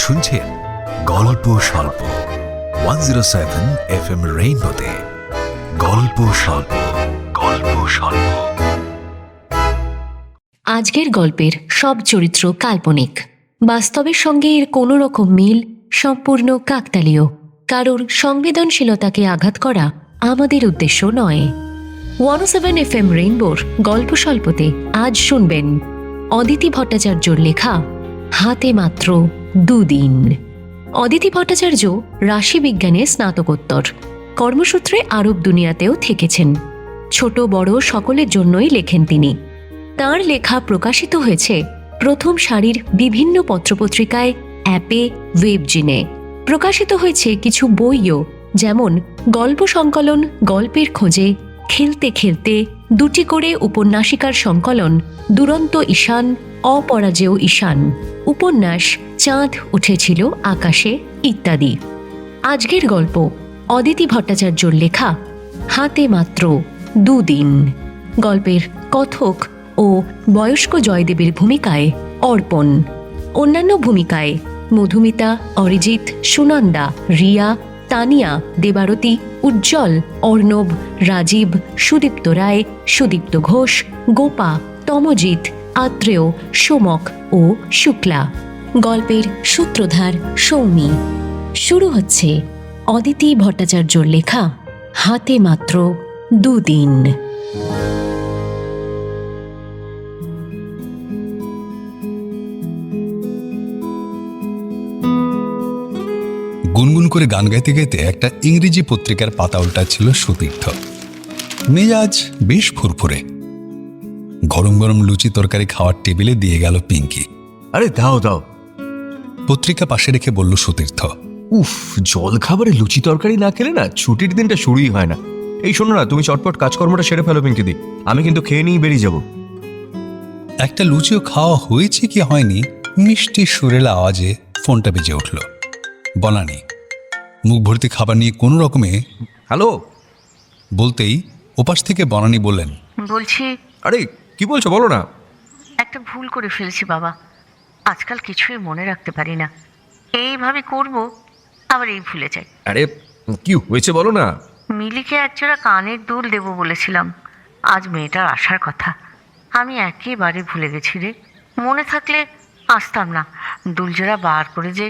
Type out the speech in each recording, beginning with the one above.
শুনছেন গল্প স্বল্প 107 FM রেইনবোতে। গল্প স্বল্প, গল্প স্বল্প। আজকের গল্পের সব চরিত্র কাল্পনিক। বাস্তবের সঙ্গে এর কোনো রকম মিল সম্পূর্ণ কাকতালীয়। কারোর সংবেদনশীলতাকে আঘাত করা আমাদের উদ্দেশ্য নয়। 107 FM রেইনবোর গল্প স্বল্পতে আজ শুনবেন অদিতি ভট্টাচার্যর লেখা হাতে মাত্র দুদিন। অদিতি ভট্টাচার্য রাশিবিজ্ঞানে স্নাতকোত্তর, কর্মসূত্রে আরব দুনিয়াতেও থেকেছেন। ছোট বড় সকলের জন্যই লেখেন তিনি। তাঁর লেখা প্রকাশিত হয়েছে প্রথম সারির বিভিন্ন পত্রপত্রিকায়, অ্যাপে, ওয়েবজিনে। প্রকাশিত হয়েছে কিছু বইও, যেমন গল্প সংকলন গল্পের খোঁজে, খেলতে খেলতে, দুটি করে উপন্যাসিকার সংকলন দুরন্ত ঈশান, অপরাজেয় ঈশান, উপন্যাস চাঁদ উঠেছিল আকাশে ইত্যাদি। আজকের গল্প অদিতি ভট্টাচার্যর লেখা হাতে মাত্র দুদিন। গল্পের কথক ও বয়স্ক জয়দেবের ভূমিকায় অর্পণ, অন্যান্য ভূমিকায় মধুমিতা, অরিজিৎ, সুনন্দা, রিয়া, তানিয়া, দেবারতী, উজ্জ্বল, অর্ণব, রাজীব, সুদীপ্ত রায়, সুদীপ্ত ঘোষ, গোপা, তমজিৎ, আত্রেয়, সোমক ও শুক্লা। গল্পের সূত্রধার সৌমি। শুরু হচ্ছে অদিতি ভট্টাচার্যর লেখা হাতে মাত্র দুদিন। গুনগুন করে গান গাইতে গাইতে একটা ইংরেজি পত্রিকার পাতা উল্টাচ্ছিল সুতীর্থ। মেজাজ বেশ ফুরফুরে। গরম গরম লুচি তরকারি খাওয়ার টেবিলে দিয়ে গেল পিঙ্কি। আরে দাও দাও। পত্রিকা পাশে রেখে বলল সুতীর্থ। উফ, জল খাবারে লুচি তরকারি না খেলে না ছুটির দিনটা শুরুই হয় না। এই শোনো না, তুমি চটপট কাজকর্মটা সেরে ফেলো পিঙ্কি দি, আমি কিন্তু খেয়ে নিয়ে বেরিয়ে যাব। একটা লুচিও খাওয়া হয়েছে কি হয়নি, মিষ্টি সুরেলা আওয়াজে ফোনটা বেজে উঠল। বনানি মুখ ভর্তি খাবার নিয়ে কোনো রকমে হ্যালো বলতেই ওপাশ থেকে বনানি বললেন, বলছি, আরে কি বলছো বলো না। একটা ভুল করে ফেলেছি বাবা। আজকাল কিছুই মনে রাখতে পারি না। এইভাবে করব, আবার এই ভুলে যাই। আরে কি হয়েছে বলো না। মিলিকে একজোড়া কানের দুল দেবো বলেছিলাম। আজ মেয়েটার আসার কথা, আমি একেবারে ভুলে গেছি রে। মনে থাকলে আসতাম না। দুলজোড়া বার করে যে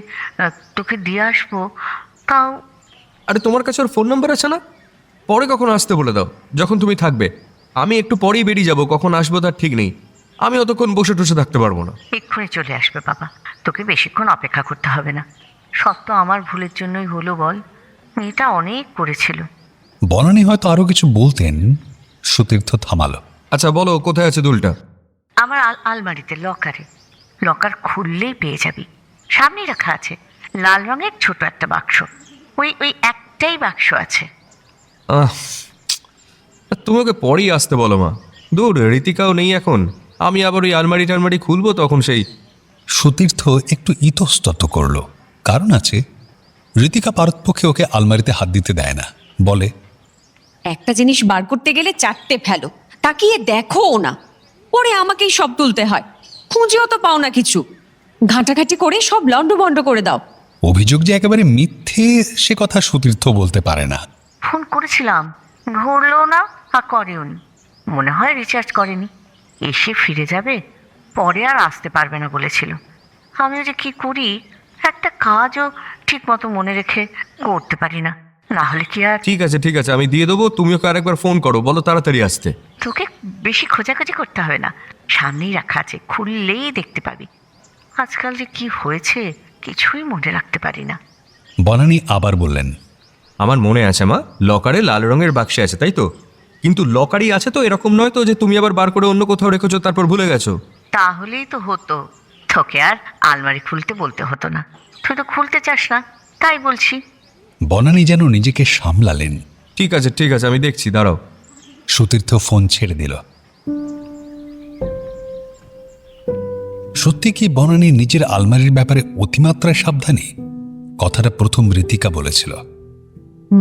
তোকে দিয়ে আসবো, তাও। আরে তোমার কাছে ওর ফোন নাম্বার আছে না? পরে কখন আসতে বলে দাও, যখন তুমি থাকবে। আমি একটু পরেই বেরিয়ে যাব, কখন আসবো তার ঠিক নেই। আমি অতক্ষণ বসে টসে থাকতে পারবো না। এক্ষুনি চলে আসবে বাবা, তোকে বেশিক্ষণ অপেক্ষা করতে হবে না। সব তো আমার ভুলের জন্যই হলো বল। মেয়েটা অনেক করেছিল। বনানি হয়তো আরো কিছু বলতেন, সুতীর্থ থামালো। আচ্ছা বলো, কোথায় আছে দুলটা? আমার আলমারিতে, লকারে। লকার খুললেই পেয়ে যাবি। সামনেই রাখা আছে, লাল রঙের ছোট একটা বাক্স। ওই ওই একটাই বাক্স আছে। তুমি ওকে পরেই আসতে বলো মা। দূর, রীতিকাও নেই এখন। আমি আবার ওই আলমারি টালমারি খুলবো তখন সেই। সুতীর্থ একটু ইতস্তত করল। কারণ আছে, রীতিকা পারতপক্ষে ওকে আলমারিতে হাত দিতে দেয় না। বলে, একটা জিনিস বার করতে গেলে চারটে ফেলো, তাকিয়ে দেখো না, পরে আমাকেই সব তুলতে হয়। খুঁজেও তো পাও না কিছু, ঘাঁটাঘাঁটি করে সব লন্ডভন্ড করে দাও। অভিযোগ যে একেবারে মিথ্যে সে কথা সুতীর্থ বলতে পারে না। ফোন করেছিলাম, ধরলো না আর করেও নি। মনে হয় রিচার্জ করেনি। এসে ফিরে যাবে, পরে আর আসতে পারবে না বলেছিল। আমিও যে কি করি, একটা কাজও ঠিক মতো মনে রেখে করতে পারি না। না হলে কি আর। ঠিক আছে ঠিক আছে, আমি দিয়ে দেবো। তুমি ওকে আরেকবার ফোন করো, বলো তাড়াতাড়ি আসতে। তোকে বেশি খোঁজাখুঁজি করতে হবে না, সামনেই রাখা আছে, খুললেই দেখতে পাবি। আজকাল যে কি হয়েছে কিছুই মনে রাখতে পারি না। বনানি আবার বললেন, আমার মনে আছে মা, লকারে লাল রঙের বাক্সে আছে, তাই তো? কিন্তু লকারই আছে তো, এরকম নয় তো যে তুমি আবার বার করে অন্য কোথাও রেখেছো তারপর ভুলে গেছো। তাহলেই তো হতো, তোকে আর আলমারি খুলতে বলতে হতো না। তুই তো খুলতে চাস না, তাই বলছি। বনানি যেন নিজেকে সামলালেন। ঠিক আছে, আমি দেখছি, দাঁড়াও। সুতীর্থ ফোন ছেড়ে দিল। সত্যি কি বনানি নিজের আলমারির ব্যাপারে অতিমাত্রায় সাবধানী? কথাটা প্রথম রীতিকা বলেছিল।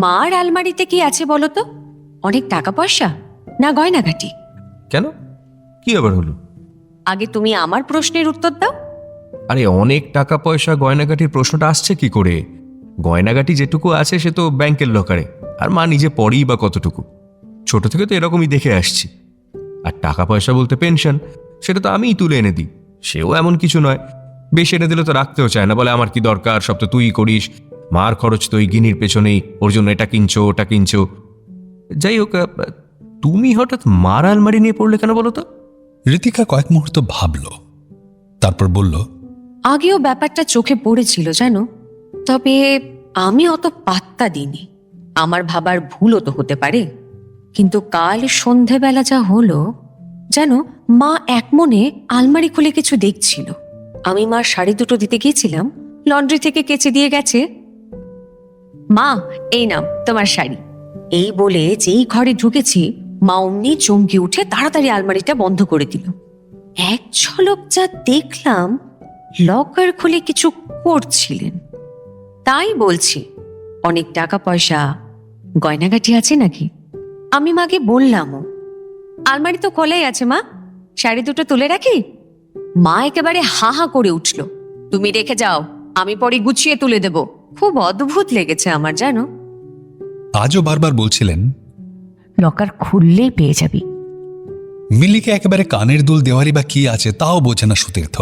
মার আলমারিতে কি আছে বলো তো? অনেক টাকা পয়সা না গয়নাঘাটি? কেন, কি আবার হলো? আগে তুমি আমার প্রশ্নের উত্তর দাও। আরে অনেক টাকা পয়সা গয়নাগাটির প্রশ্নটা আসছে কি করে? গয়নাগাটি যেটুকু আছে সে তো ব্যাংকের লকারে, আর মা নিজে পড়েই বা কতটুকু। ছোট থেকে তো এরকমই দেখে আসছি। আর টাকা পয়সা বলতে পেনশন, সেটা তো আমিই তুলে এনে দিই। সেও এমন কিছু নয়, বেশি এনে দিলে তো রাখতেও চায় না, বলে আমার কি দরকার, সব তো তুই করিস, মার খরচ তো ওই গিনির পেছনেই, ওর জন্য এটা কিনছো ওটা কিনছো। যাই হোক, তুমি হঠাৎ মার আলমারি নিয়ে পড়লে কেন বলো তো? ঋতিকা কয়েক মুহূর্ত ভাবল, তারপর বলল, আগেও ব্যাপারটা চোখে পড়েছিল জানো, তবে আমি অত পাত্তা দিইনি। আমার ভাবার ভুলও তো হতে পারে। কিন্তু কাল সন্ধেবেলা যা হলো, জানো, মা এক মনে আলমারি খুলে কিছু দেখছিল। আমি মার শাড়ি দুটো দিতে গিয়েছিলাম, লন্ড্রি থেকে কেচে দিয়ে গেছে। মা, এই নাও তোমার শাড়ি। এই বলে যেই ঘরে ঢুকেছি, মা অমনি চমকে উঠে তাড়াতাড়ি আলমারিটা বন্ধ করে দিল। এক ঝলক যা দেখলাম, লকার খুলে কিছু করছিলেন। তাই বলছি, অনেক টাকা পয়সা গয়নাগাটি আছে নাকি? আমি মাকে বললামও, আলমারি তো খোলাই আছে মা, শাড়ি দুটো তুলে রাখি। মা একেবারে হা হা করে উঠল, তুমি রেখে যাও, আমি পরে গুছিয়ে তুলে দেব। খুব অদ্ভুত লেগেছে আমার, জানো। আজও বারবার বলছিলেন, লকার খুললেই পেয়ে যাবি। মিলিকে একেবারে কানের দুল দেওয়ারই বা কি আছে তাও বোঝে না সুতীর্থ।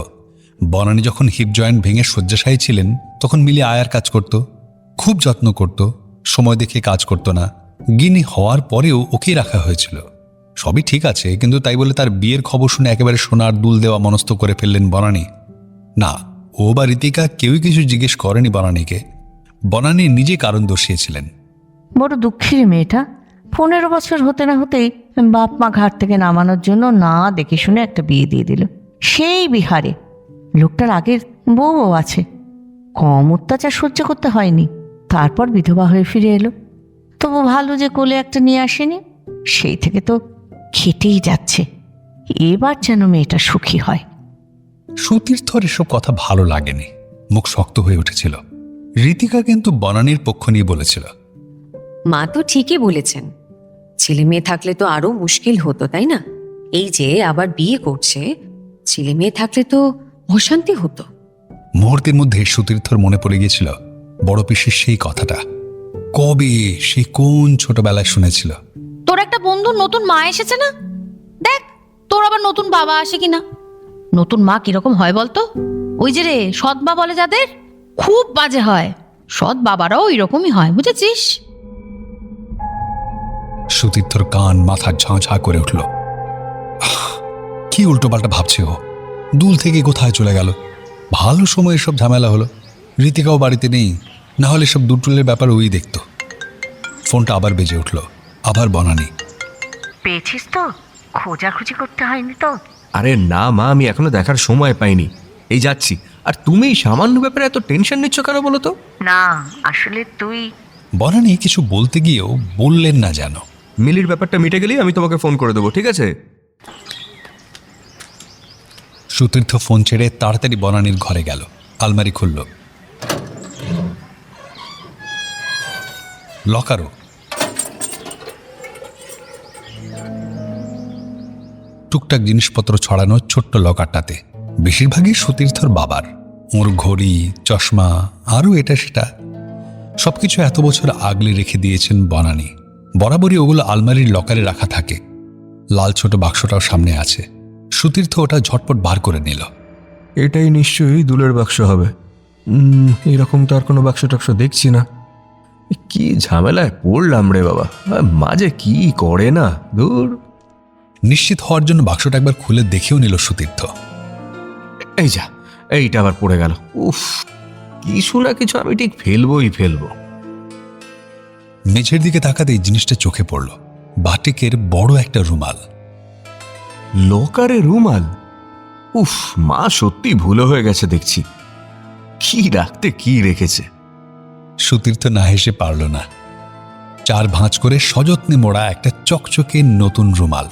বনানী যখন হিপ জয়েন্ট ভেঙে শয্যাশায়ী ছিলেন, তখন মিলি আয়ার কাজ করত, খুব যত্ন করত, সময় দেখে কাজ করত না। গিনি হওয়ার পরেও ওকেই রাখা হয়েছিল। সবই ঠিক আছে, কিন্তু তাই বলে তার বিয়ের খবর শুনে একেবারে সোনার দুল দেওয়া মনস্থ করে ফেললেন বনানী? না, ও বা ঋতিকা কেউই কিছু জিজ্ঞেস করেনি বনানীকে। বনানী নিজে কারণ দর্শিয়েছিলেন। বড় দুঃখের মেয়েটা, 15 বছর হতে না হতেই বাপ মা ঘাট থেকে নামানোর জন্য না দেখে শুনে একটা বিয়ে দিয়ে দিল, সেই বিহারে। লোকটার আগের বউও আছে, কম অত্যাচার সহ্য করতে হয়নি। তারপর বিধবা হয়ে ফিরে এলো। তবু ভালো যে কোলে একটা নিয়ে আসেনি, সেই থেকে তো খেটেই যাচ্ছে। এবার যেন মেয়েটা সুখী হয়। সুতীর্থর এসব কথা ভালো লাগেনি, মুখ শক্ত হয়ে উঠেছিল। ঋতিকা কিন্তু বনানীর পক্ষ নিয়ে বলেছিল, মা তো ঠিকই বলেছেন, ছেলে মেয়ে থাকলে তো আরো মুশকিল হতো, তাই না? এই যে আবার বিয়ে করছে, ছেলে মেয়ে থাকলে তো অশান্তি হতো। মুহূর্তের মধ্যে সুতীর্থর মনে পড়ে গিয়েছিল বড় পিসির সেই কথাটা। কবে সে কোন ছোটবেলায় শুনেছিল। তোর একটা বন্ধুর নতুন মা এসেছে না, দেখ তোর আবার নতুন বাবা আসে কিনা। নতুন মা কিরকম হয় বলতো? ওই যে রে, সৎ মা বলে যাদের, খুব বাজে হয়। সৎ বাবারাও ওইরকমই হয়, বুঝেছিস? সুতীর্থর কান মাথা ঝাঁ ঝাঁ করে উঠল। কি উল্টোপাল্টা ভাবছে ও? দুল থেকে কোথায় চলে গেল? ভালো সময় এসব ঝামেলা হলো। ঋতিকাও বাড়িতে নেই, না হলে সব দুটুলের ব্যাপার ওই দেখত। ফোনটা আবার বেজে উঠল, আবার বনানী। পেয়েছিস তো? খোঁজাখুঁজি করতে হয়নি তো? আরে না মা, আমি এখনো দেখার সময় পাইনি, এই যাচ্ছি। আর তুমি এই সামান্য ব্যাপারে এত টেনশন নিচ্ছ কেন বলো তো? না, আসলে তুই বনানী কিছু বলতে গিয়েও বললেন না যেন। মিলির ব্যাপারটা মিটে গেলেই আমি তোমাকে ফোন করে দেবো, ঠিক আছে? সুতীর্থ ফোন ছেড়ে তাড়াতাড়ি বনানীর ঘরে গেল, আলমারি খুলল। লকারও। টুকটাক জিনিসপত্র ছড়ানো ছোট্ট লকারটাতে বেশিরভাগই সুতীর্থর বাবার। ওর ঘড়ি, চশমা, আরও এটা সেটা সবকিছু এত বছর আগলে রেখে দিয়েছেন বনানী। বরাবরই ওগুলো আলমারির লকারে রাখা থাকে। লাল ছোট বাক্সটাও সামনে আছে। সুতীর্থ ওটা ঝটপট বার করে নিল। এটাই নিশ্চয়ই দুলের বাক্স হবে। এরকম তো আর কোনো বাক্স টাক্স দেখছি না। কি ঝামেলায় পড়লাম রে বাবা, মাঝে কি করে না দূর। নিশ্চিত হওয়ার জন্য বাক্সটা একবার খুলে দেখেও নিল সুতীর্থ। এই যা, এইটা আবার পড়ে গেল। উফ, কিছু না কিছু আমি ঠিক ফেলবো। মেঝের দিকে তাকাতেই জিনিসটা চোখে পড়ল, বাটিকের বড় একটা রুমাল। লকারে রুমাল? উফ, মা সত্যি ভুলো হয়ে গেছে দেখছি। কি রাখতে কি রেখেছে। সুতীর্থ না হেসে পারল না। 4 ভাঁজ করে সযত্নে মোড়া একটা চকচকে নতুন রুমাল,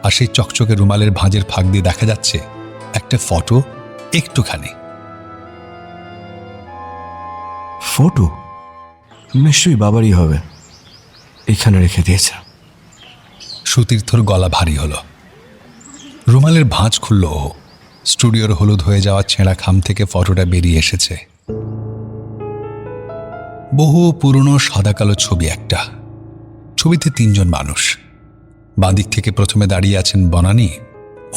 আর সেই চকচকে রুমালের ভাঁজের ফাঁক দিয়ে দেখা যাচ্ছে একটা ফটো, একটুখানি। ফটো নিশ্চয়ই বাবারই হবে, এখানে রেখে দিয়েছে। সুতীর্থর গলা ভারী হলো। রুমালের ভাঁজ খুলল ও। স্টুডিওর হলুদ হয়ে যাওয়া ছেঁড়া খাম থেকে ফটোটা বেরিয়ে এসেছে। বহু পুরনো সাদা কালো ছবি একটা। ছবিতে 3 জন মানুষ। বাঁদিক থেকে প্রথমে দাঁড়িয়ে আছেন বনানী,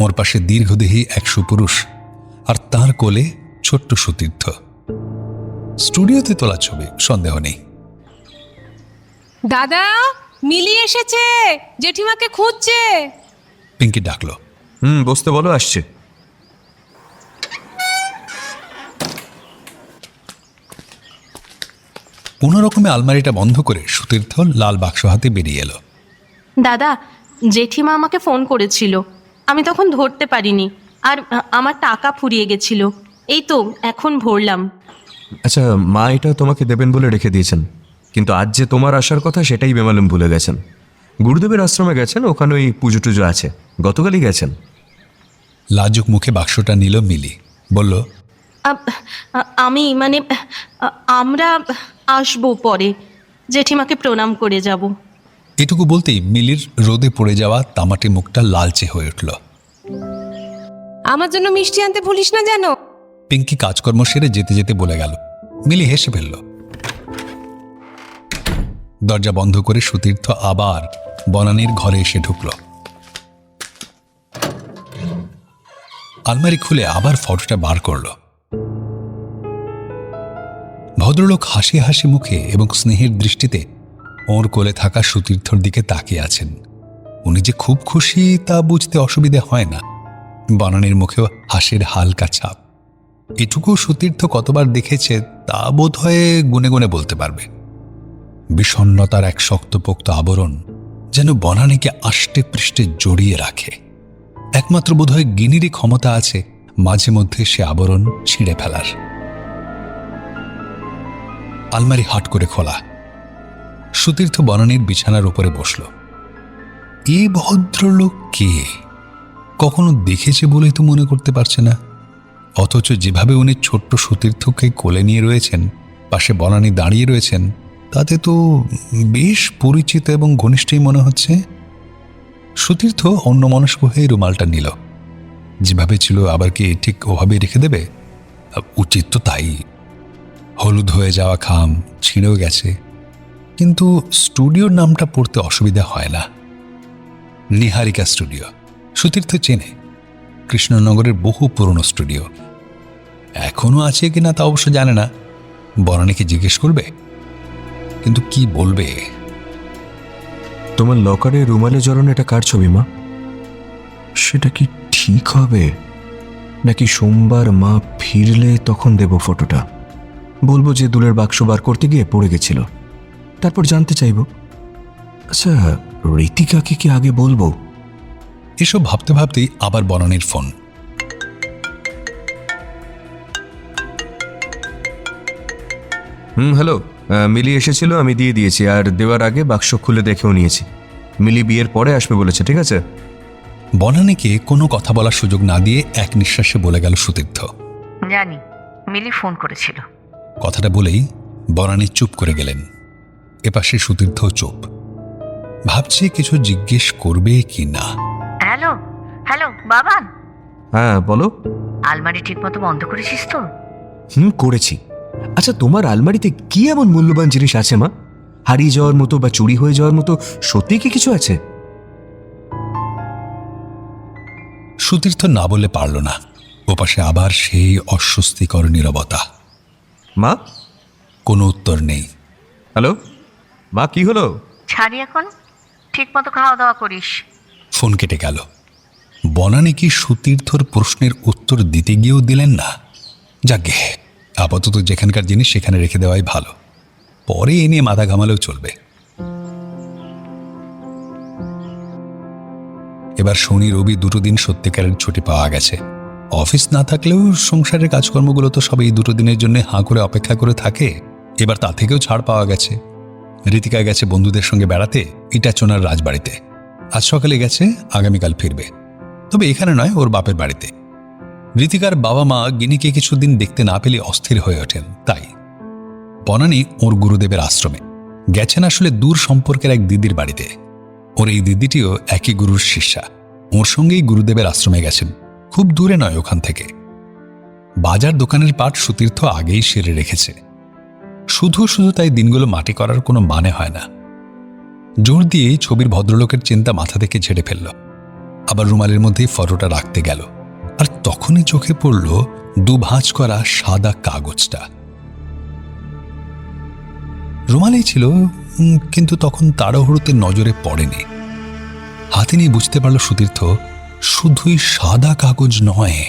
ওর পাশে দীর্ঘদেহী এক সুপুরুষ, আর তার কোলে ছোট্ট সুতীর্থ। স্টুডিওতে তোলা ছবি, সন্দেহ নেই। দাদা, মিলি এসেছে, জেঠিমাকে খুঁজছে। পিঙ্কি ডাকলো। বসতে বলো, আসছে। কোনো রকমে আলমারিটা বন্ধ করে সুতীর্থ লাল বাক্স হাতে বেরিয়ে এলো। দাদা, জেঠিমা আমাকে ফোন করেছিল, আমি তখন ধরতে পারিনি, আর আমার টাকা ফুরিয়ে গেছিল। এই তো এখন ভরলাম। আচ্ছা, মা এটা তোমাকে দেবেন বলে রেখে দিয়েছেন, কিন্তু আজ যে তোমার আসার কথা সেটাই বেমালুম ভুলে গেছেন। গুরুদেবের আশ্রমে গেছেন, ওখানে ওই পুজো টুজো আছে, গতকালই গেছেন। লাজুক মুখে বাক্সটা নিল মিলি, বলল, আমি মানে আমরা আসবো পরে, জেঠিমাকে প্রণাম করে যাব। এটুকু বলতেই মিলির রোদে পড়ে যাওয়া তামাটে মুখটা লালচে হয়ে উঠল। আমার জন্য মিষ্টি আনতে ভুলিস না যেন। পিঙ্কি কাজকর্ম সেরে যেতে যেতে বলে গেল। মিলি হেসে ফেলল। দরজা বন্ধ করে সুতীর্থ আবার বনানীর ঘরে এসে ঢুকল। আলমারি খুলে আবার ফটোটা বার করল। ভদ্রলোক হাসি হাসি মুখে এবং স্নেহের দৃষ্টিতে ওর কোলে থাকা সুতীর্থর দিকে তাকিয়ে আছেন। উনি যে খুব খুশি তা বুঝতে অসুবিধে হয় না। বনানীর মুখেও হাসির হালকা ছাপ। এটুকু সুতীর্থ কতবার দেখেছে তা বোধ হয়ে গুনে গুনে বলতে পারবে। বিষণ্ণতার এক শক্তপোক্ত আবরণ যেন বনানীকে আষ্টে পৃষ্ঠে জড়িয়ে রাখে। একমাত্র বোধহয় গিনিরই ক্ষমতা আছে মাঝে মধ্যে সে আবরণ ছিঁড়ে ফেলার। আলমারি হাট করে খোলা। সুতীর্থ বনানীর বিছানার উপরে বসল। এই ভদ্রলোক কে? কখনো দেখেছে বলেই তো মনে করতে পারছে না। অথচ যেভাবে উনি ছোট্ট সুতীর্থকে কোলে নিয়ে রয়েছেন, পাশে বনানী দাঁড়িয়ে রয়েছেন, তাতে তো বেশ পরিচিত এবং ঘনিষ্ঠই মনে হচ্ছে। সুতীর্থ অন্যমনস্ক হয়ে রুমালটা নিল। যেভাবে ছিল আবার কি ঠিক ওভাবেই রেখে দেবে? উচিত তো তাই। হলুদ হয়ে যাওয়া খাম ছিঁড়েও গেছে, কিন্তু স্টুডিওর নামটা পড়তে অসুবিধা হয় না। নিহারিকা স্টুডিও। সুতীর্থ চেনে, কৃষ্ণনগরের বহু পুরনো স্টুডিও। এখনো আছে কিনা তা অবশ্য জানে না। বনানীকে জিজ্ঞেস করবে, কিন্তু কি বলবে? তোমার লকারে রুমালে জড়ানো এটা কার ছবি মা? সেটা কি ঠিক হবে, নাকি সোমবার মা ফিরলে তখন দেব ফটোটা? বলবো যে দুলের বাক্স বার করতে গিয়ে পড়ে গেছিল, তারপর জানতে চাইব। আচ্ছা, ঋতিকাকে কি আগে বলবো? এসব ভাবতে ভাবতেই আবার বনানীর ফোন। হ্যালো, মিলি এসেছিল, আমি দিয়ে দিয়েছি, আর দেওয়ার আগে বাক্স খুলে দেখেও নিয়েছি। মিলি বিয়ের পরে আসবে বলেছে, ঠিক আছে? বনানীকে কোনো কথা বলার সুযোগ না দিয়ে এক নিঃশ্বাসে বলে গেল সুতীর্থ। জানি, মিলি ফোন করেছিল। কথাটা বলেই বনানী চুপ করে গেলেন। এপাশে সুতীর্থ চুপ, ভাবছে কিছু জিজ্ঞেস করবে কি না। হ্যালো হ্যালো বাবান, হ্যাঁ বলো। আলমারি ঠিক মতো বন্ধ করেছিস তো? করেছি। আচ্ছা, তোমার আলমারিতে কি এমন মূল্যবান জিনিস আছে মা? হারিয়ে যাওয়ার মতো বা চুরি হয়ে যাওয়ার মতো সত্যি কি কিছু আছে? সুতীর্থ না বলে পারল না। ওপাশে আবার সেই অস্বস্তিকর নীরবতা। মা? কোনো উত্তর নেই। হ্যালো মা, কি হলো? ছাড়ি এখন, ঠিক মতো খাওয়া দাওয়া করিস। ফোন কেটে গেল। বনানী কি সুতীর্থর প্রশ্নের উত্তর দিতে গিয়েও দিলেন না? যাকে আপাতত যেখানকার জিনিস সেখানে রেখে দেওয়াই ভালো, পরে এ নিয়ে মাথা ঘামালেও চলবে। এবার শনি রবি দুটো দিন সত্যিকারের ছুটি পাওয়া গেছে। অফিস না থাকলেও সংসারের কাজকর্মগুলো তো সব এই দুটো দিনের জন্য হাঁ করে অপেক্ষা করে থাকে। এবার তা থেকেও ছাড় পাওয়া গেছে। ঋতিকা গেছে বন্ধুদের সঙ্গে বেড়াতে ইটাচোনার রাজবাড়িতে। আজ সকালে গেছে, আগামীকাল ফিরবে, তবে এখানে নয়, ওর বাপের বাড়িতে। ঋতিকার বাবা মা গিনিকে কিছুদিন দেখতে না পেলে অস্থির হয়ে ওঠেন। তাই বনানী ওর গুরুদেবের আশ্রমে গেছেন আসলে দূর সম্পর্কের এক দিদির বাড়িতে। ওর এই দিদিটিও একই গুরুর শিষ্যা। ওর সঙ্গেই গুরুদেবের আশ্রমে গেছেন। খুব দূরে নয় ওখান থেকে। বাজার দোকানের পাট সুতীর্থ আগেই সেরে রেখেছে। শুধু শুধু তাই দিনগুলো মাটি করার কোনো মানে হয় না। জোর দিয়ে ছবির ভদ্রলোকের চিন্তা মাথা থেকে ঝেড়ে ফেলল, আবার রুমালের মধ্যেই ফটোটা রাখতে গেল। আর তখনই চোখে পড়ল দুভাঁজ করা সাদা কাগজটা। রুমালেই ছিল, কিন্তু তখন তাড়াহুড়োতে নজরে পড়েনি। হাতে নিয়ে বুঝতে পারল সুতীর্থ শুধুই সাদা কাগজ নয়,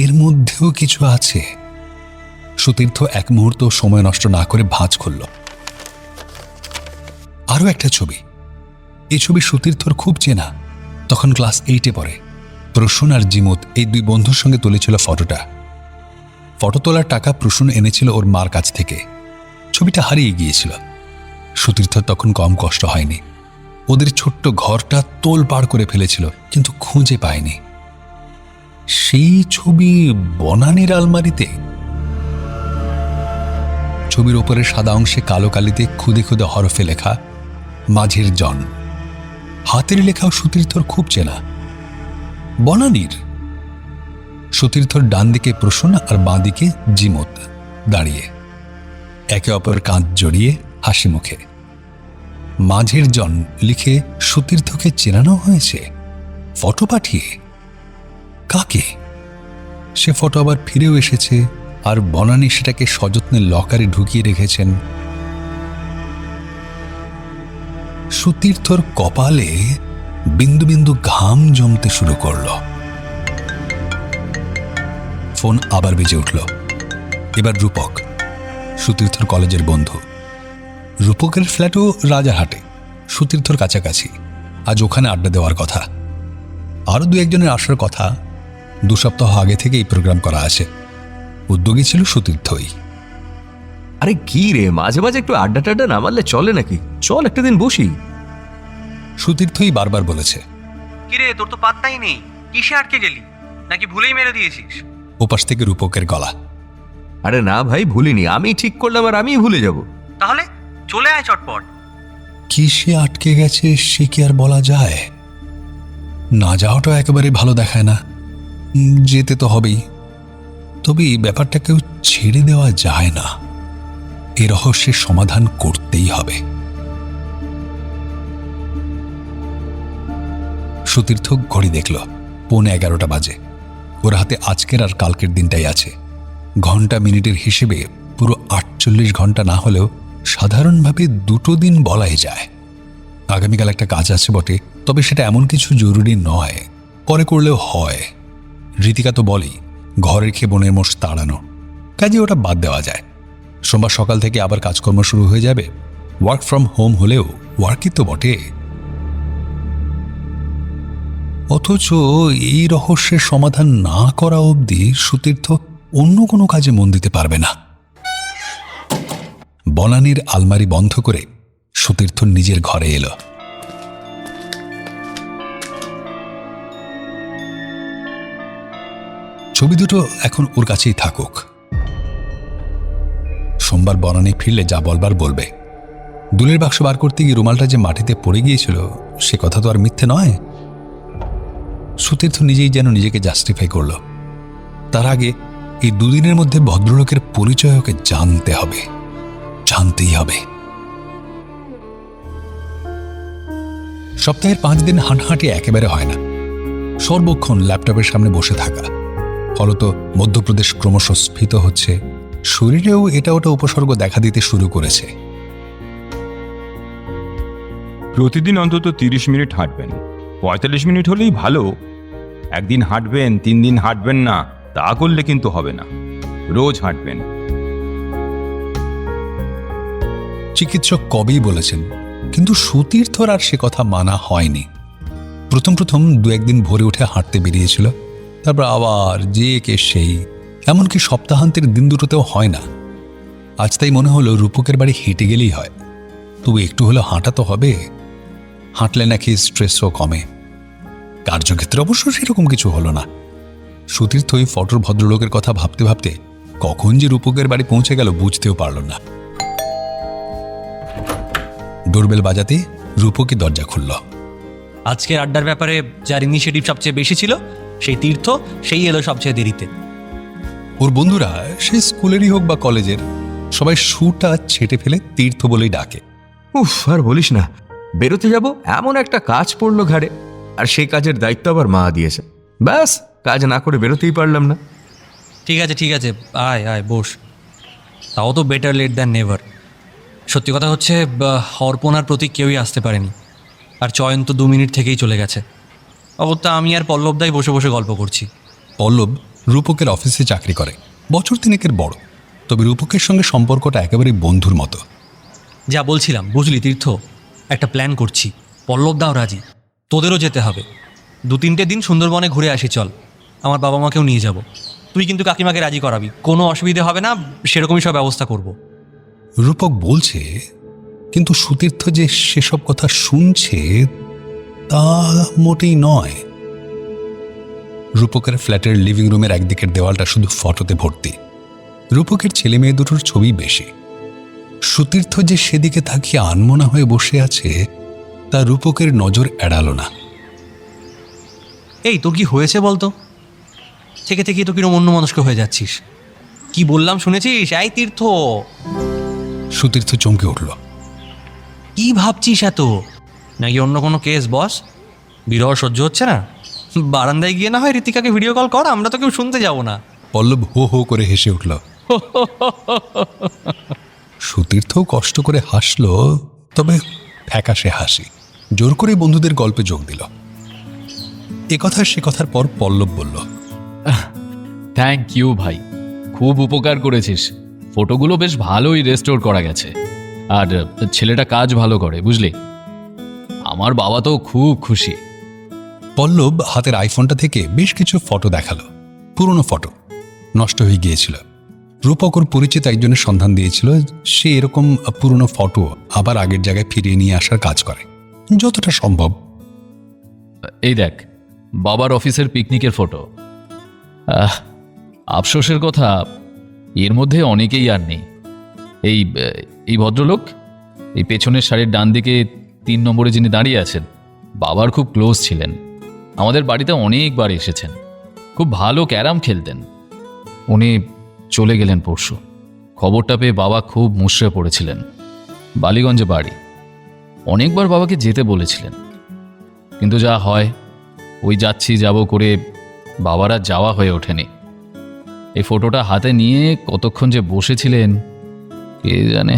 এর মধ্যেও কিছু আছে। সুতীর্থ এক মুহূর্ত সময় নষ্ট না করে ভাঁজ খুলল। আরও একটা ছবি। এই ছবি সুতীর্থর খুব চেনা। তখন ক্লাস 8-এ পড়ে। প্রসূন আর জিমুত এই দুই বন্ধুর সঙ্গে তুলেছিল ফটোটা। ফটো তোলার টাকা প্রসূন এনেছিল ওর মার কাছ থেকে। ছবিটা হারিয়ে গিয়েছিল। সুতীর্থর তখন কম কষ্ট হয়নি। ওদের ছোট্ট ঘরটা তোলপাড় করে ফেলেছিল, কিন্তু খুঁজে পায়নি। সেই ছবি বনানীর আলমারিতে। ছবির ওপরে সাদা অংশে কালো কালিতে খুদে খুদে হরফে লেখা মাঝির জন। হাতের লেখাও সুতীর্থর খুব চেনা। বনানীর। সুতীর্থর ডান দিকে প্রসূন আর বাঁ দিকে জিমুত দাঁড়িয়ে, একে অপরের কাঁধ জড়িয়ে হাসি মুখে। মাঝির জন লিখে সুতীর্থকে চেনানো হয়েছে ফটো পাঠিয়ে। কাকে? সে ফটো আবার ফিরেও এসেছে, আর বনানী সেটাকে সযত্নে লকারে ঢুকিয়ে রেখেছেন। সুতীর্থর কপালে বিন্দু বিন্দু ঘাম জমতে শুরু করল। ফোন আবার বেজে উঠল। এবার রূপক, সুতীর্থর কলেজের বন্ধু। রূপকের ফ্ল্যাটও রাজারহাটে, সুতীর্থর কাছাকাছি। আজ ওখানে আড্ডা দেওয়ার কথা। আরও 2-1জনের আসার কথা। 2 সপ্তাহ আগে থেকে এই প্রোগ্রাম করা আছে। উদ্যোগী ছিল সুতীর্থই। আরে কি রে, মাঝে মাঝে একটু আড্ডা টাড্ডা না মারলে চলে নাকি? চল একটা দিন বসি। সুতীর্থই বারবার বলেছে। কিরে, তোর তো পাত্তাই নেই। কিসে আটকে গেলি? নাকি ভুলেই মেরে দিয়েছিস? ওপাশ থেকে রূপকের গলা। আরে না ভাই, ভুলিনি। আমি ঠিক করলাম আর আমিই ভুলে যাব। তাহলে চলে আয় চটপট। কিসে আটকে গেছে সে কি আর বলা যায়? না যাওয়াটা একেবারে ভালো দেখায় না। যেতে তো হবেই। তবে এই ব্যাপারটা কেউ ছেড়ে দেওয়া যায় না। এ রহস্যের সমাধান করতেই হবে। সুতীর্থ ঘড়ি দেখল, 11:15 বাজে। ওর হাতে আজকের আর কালকের দিনটাই আছে। ঘন্টা মিনিটের হিসেবে পুরো 48 ঘন্টা না হলেও সাধারণভাবে 2 দিন বলাই যায়। আগামীকাল একটা কাজ আছে বটে, তবে সেটা এমন কিছু জরুরি নয়, পরে করলেও হয়। রীতিকা তো বলেই ঘরের খেয়ে বনের মোষ তাড়ানো, কাজে ওটা বাদ দেওয়া যায়। সোমবার সকাল থেকে আবার কাজকর্ম শুরু হয়ে যাবে। ওয়ার্ক ফ্রম হোম হলেও ওয়ার্কই তো বটে। অথচ এই রহস্যের সমাধান না করা অবধি সুতীর্থ অন্য কোনো কাজে মন দিতে পারবে না। বনানীর আলমারি বন্ধ করে সুতীর্থ নিজের ঘরে এলো। ছবি দুটো এখন ওর কাছেই থাকুক। সোমবার বনানী ফিরলে যা বলবার বলবে। দুলের বাক্স বার করতে গিয়ে রুমালটা যে মাটিতে পড়ে গিয়েছিল সে কথা তো আর মিথ্যে নয়। সুতীর্থ নিজেই যেন নিজেকে জাস্টিফাই করল। তার আগে এই 2 দিনের মধ্যে ভদ্রলোকের পরিচয় ওকে জানতে হবে, জানতেই হবে। সপ্তাহের 5 দিন হাঁটাহাঁটি একেবারে হয় না। সর্বক্ষণ ল্যাপটপের সামনে বসে থাকা। ফলত মধ্যপ্রদেশ ক্রমশ স্ফীত হচ্ছে। শরীরেও এটা ওটা উপসর্গ দেখা দিতে শুরু করেছে। প্রতিদিন অন্তত 30 মিনিট হাঁটবেন। 45 মিনিট হলেই ভালো। একদিন হাঁটবেন, 3 দিন হাঁটবেন না, তা করলে কিন্তু হবে না। রোজ হাঁটবেন। চিকিৎসক কবেই বলেছেন, কিন্তু সুতীর্থর আর সে কথা মানা হয়নি। প্রথম 2-1 দিন ভোরে উঠে হাঁটতে বেরিয়েছিল, তারপর আবার যে কে সেই। এমনকি সপ্তাহান্তের দিন দুটোতেও হয় না। আজ তাই মনে হলো রূপকের বাড়ি হেঁটে গেলেই হয়, তবু একটু হলেও হাঁটা তো হবে। হাঁটলে নাকি স্ট্রেসও কমে। কার্যক্ষেত্রে অবশ্য সেরকম কিছু হলো না। সুতীর্থ ওই ফটোর ভদ্রলোকের কথা ভাবতে ভাবতে কখন যে রূপকের বাড়ি পৌঁছে গেল বুঝতেও পারল না। ডোরবেল বাজাতে রূপকই দরজা খুলল। আজকের আড্ডার ব্যাপারে যার ইনিশিয়েটিভ সবচেয়ে বেশি ছিল সেই তীর্থ সেই এলো সবচেয়ে দেরিতে। ওর বন্ধুরা সে স্কুলেরই হোক বা কলেজের, সবাই শুটা ছেটে ফেলে তীর্থ বলেই ডাকে। উফ, আর বলিস না, বেরোতে যাব এমন একটা কাজ পড়লো ঘাড়ে, আর সেই কাজের দায়িত্ব আবার মা দিয়েছে। ব্যাস, কাজ না করে বেরোতেই পারলাম না। ঠিক আছে, আয় আয় বস। তাও তো বেটার লেট দ্যান নেভার। সত্যি কথা হচ্ছে অর্পণার প্রতি কেউই আসতে পারেনি, আর চয়ন তো 2 মিনিট থেকেই চলে গেছে। অবত্যা আমি আর পল্লবদাই বসে বসে গল্প করছি। পল্লব রূপকের অফিসে চাকরি করে, বছর 3 বড়, তবে রূপকের সঙ্গে সম্পর্কটা একেবারে বন্ধুর মতো। যা বলছিলাম বুঝলি তীর্থ, একটা প্ল্যান করছি, পল্লবদাও রাজি, তোদেরও যেতে হবে। 2-3 দিন সুন্দরবনে ঘুরে আসি চল, আমার বাবা মাকেও নিয়ে যাব। তুই কিন্তু কাকিমাকে রাজি করাবি, কোনো অসুবিধে হবে না, সেরকমই সব ব্যবস্থা করব। রূপক বলছে, কিন্তু সুতীর্থ যে সেসব কথা শুনছে তা মোটেই নয়। রূপকের ফ্ল্যাটের লিভিং রুমের একদিকের দেওয়ালটা শুধু ফটোতে ভর্তি। রূপকের ছেলে মেয়ে দুটোর ছবি বেশি। সুতীর্থ যে সেদিকে তাকিয়ে আনমনা হয়ে বসে আছে তা রূপকের নজর এড়ালো না। এই তোর কি হয়েছে বলতো? থেকে থেকে তো কিরম অন্যমনস্ক হয়ে যাচ্ছিস। কি বললাম শুনেছিস? এই তীর্থ। সুতীর্থ চমকে উঠল। কি ভাবছিস এত? নাকি অন্য কোনো কেস বস? বিরহ সহ্য হচ্ছে না? বারান্দায় গিয়ে না হয় ঋতিকাকে ভিডিও কল কর, আমরা তো কেউ শুনতে যাব না। পল্লব হো হো করে হেসে উঠল। সুতীর্থ কষ্ট করে হাসল, তবে ফ্যাকাশে হাসি। জোর করে বন্ধুদের গল্পে যোগ দিল। একথা সে কথার পর পল্লব বলল, থ্যাংক ইউ ভাই, খুব উপকার করেছিস। ফটোগুলো বেশ ভালোই রেস্টোর করা গেছে, আর ছেলেটা কাজ ভালো করে, বুঝলি। আমার বাবা তো খুব খুশি। পল্লব হাতের আইফোনটা থেকে বেশ কিছু ফটো দেখালো। পুরনো ফটো, নষ্ট হয়ে গিয়েছিল। রূপক ওর পরিচিত একজনের সন্ধান দিয়েছিল, সে এরকম পুরনো ফটো আবার আগের জায়গায় ফিরিয়ে নিয়ে আসার কাজ করে যতটা সম্ভব। এই দেখ, বাবার অফিসের পিকনিকের ফটো। আফসোসের কথা, এর মধ্যে অনেকেই আর নেই। এই ভদ্রলোক, এই পেছনের সারির ডান দিকে 3 নম্বরে যিনি দাঁড়িয়ে আছেন, বাবার খুব ক্লোজ ছিলেন। আমাদের বাড়িতে অনেকবার এসেছেন, খুব ভালো ক্যারাম খেলতেন। উনি চলে গেলেন পরশু। খবরটা পেয়ে বাবা খুব মুষড়ে পড়েছিলেন। বালিগঞ্জে বাড়ি। অনেকবার বাবাকে যেতে বলেছিলেন, কিন্তু যা হয় ওই যাচ্ছি যাব করে বাবার আর যাওয়া হয়ে ওঠেনি। এই ফটোটা হাতে নিয়ে কতক্ষণ যে বসেছিলেন কে জানে।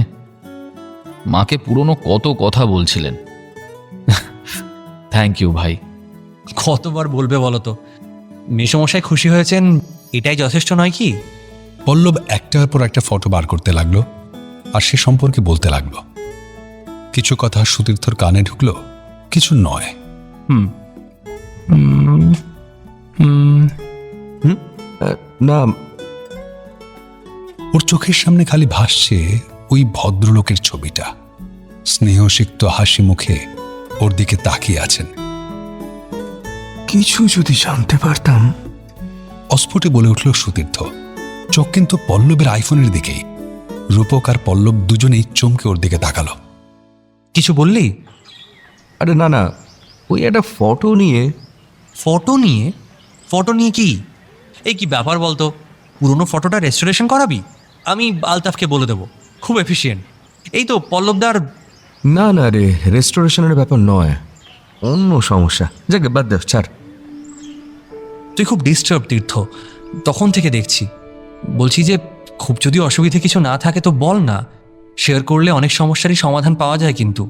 মাকে পুরনো কত কথা বলছিলেন। থ্যাংক ইউ ভাই। কতবার বলবে বলো তো? মেসমশাই খুশি হয়েছেন, এটাই যথেষ্ট নয় কি? পল্লব একটার পর একটা ফটো বার করতে লাগলো, আর সে সম্পর্কে বলতে লাগলো। কিছু কথা সুতীর্থর কানে ঢুকলো, কিছু নয়। না, ওর চোখের সামনে খালি ভাসছে ওই ভদ্রলোকের ছবিটা। স্নেহসিক্ত হাসি মুখে ওর দিকে তাকিয়ে আছেন। কিছু যদি জানতে পারতাম। অস্ফুটে বলে উঠল সুতীর্থ, চোখ কিন্তু পল্লবের আইফোনের দিকেই। রূপক আর পল্লব দুজনেই চমকে ওর দিকে তাকালো। কিছু বললি? আরে না না, ওই একটা ফটো নিয়ে। ফটো নিয়ে? ফটো নিয়ে কি? এই কি ব্যাপার বলতো? পুরনো ফটোটা রেস্টোরেশন করাবি? আমি আলতাফকে বলে দেবো, খুব এফিশিয়েন্ট। এই তো পল্লবদার। না না রে, রেস্টোরেশনের ব্যাপার নয়, অন্য সমস্যা। যাকে বাদ দে, ছাড়। তুই খুব ডিস্টার্ব তীর্থ, তখন থেকে দেখছি। বলছি যে খুব যদি অসুবিধে কিছু না থাকে তো বল না, শেয়ার করলে অনেক সমস্যারই সমাধান পাওয়া যায়। কিন্তু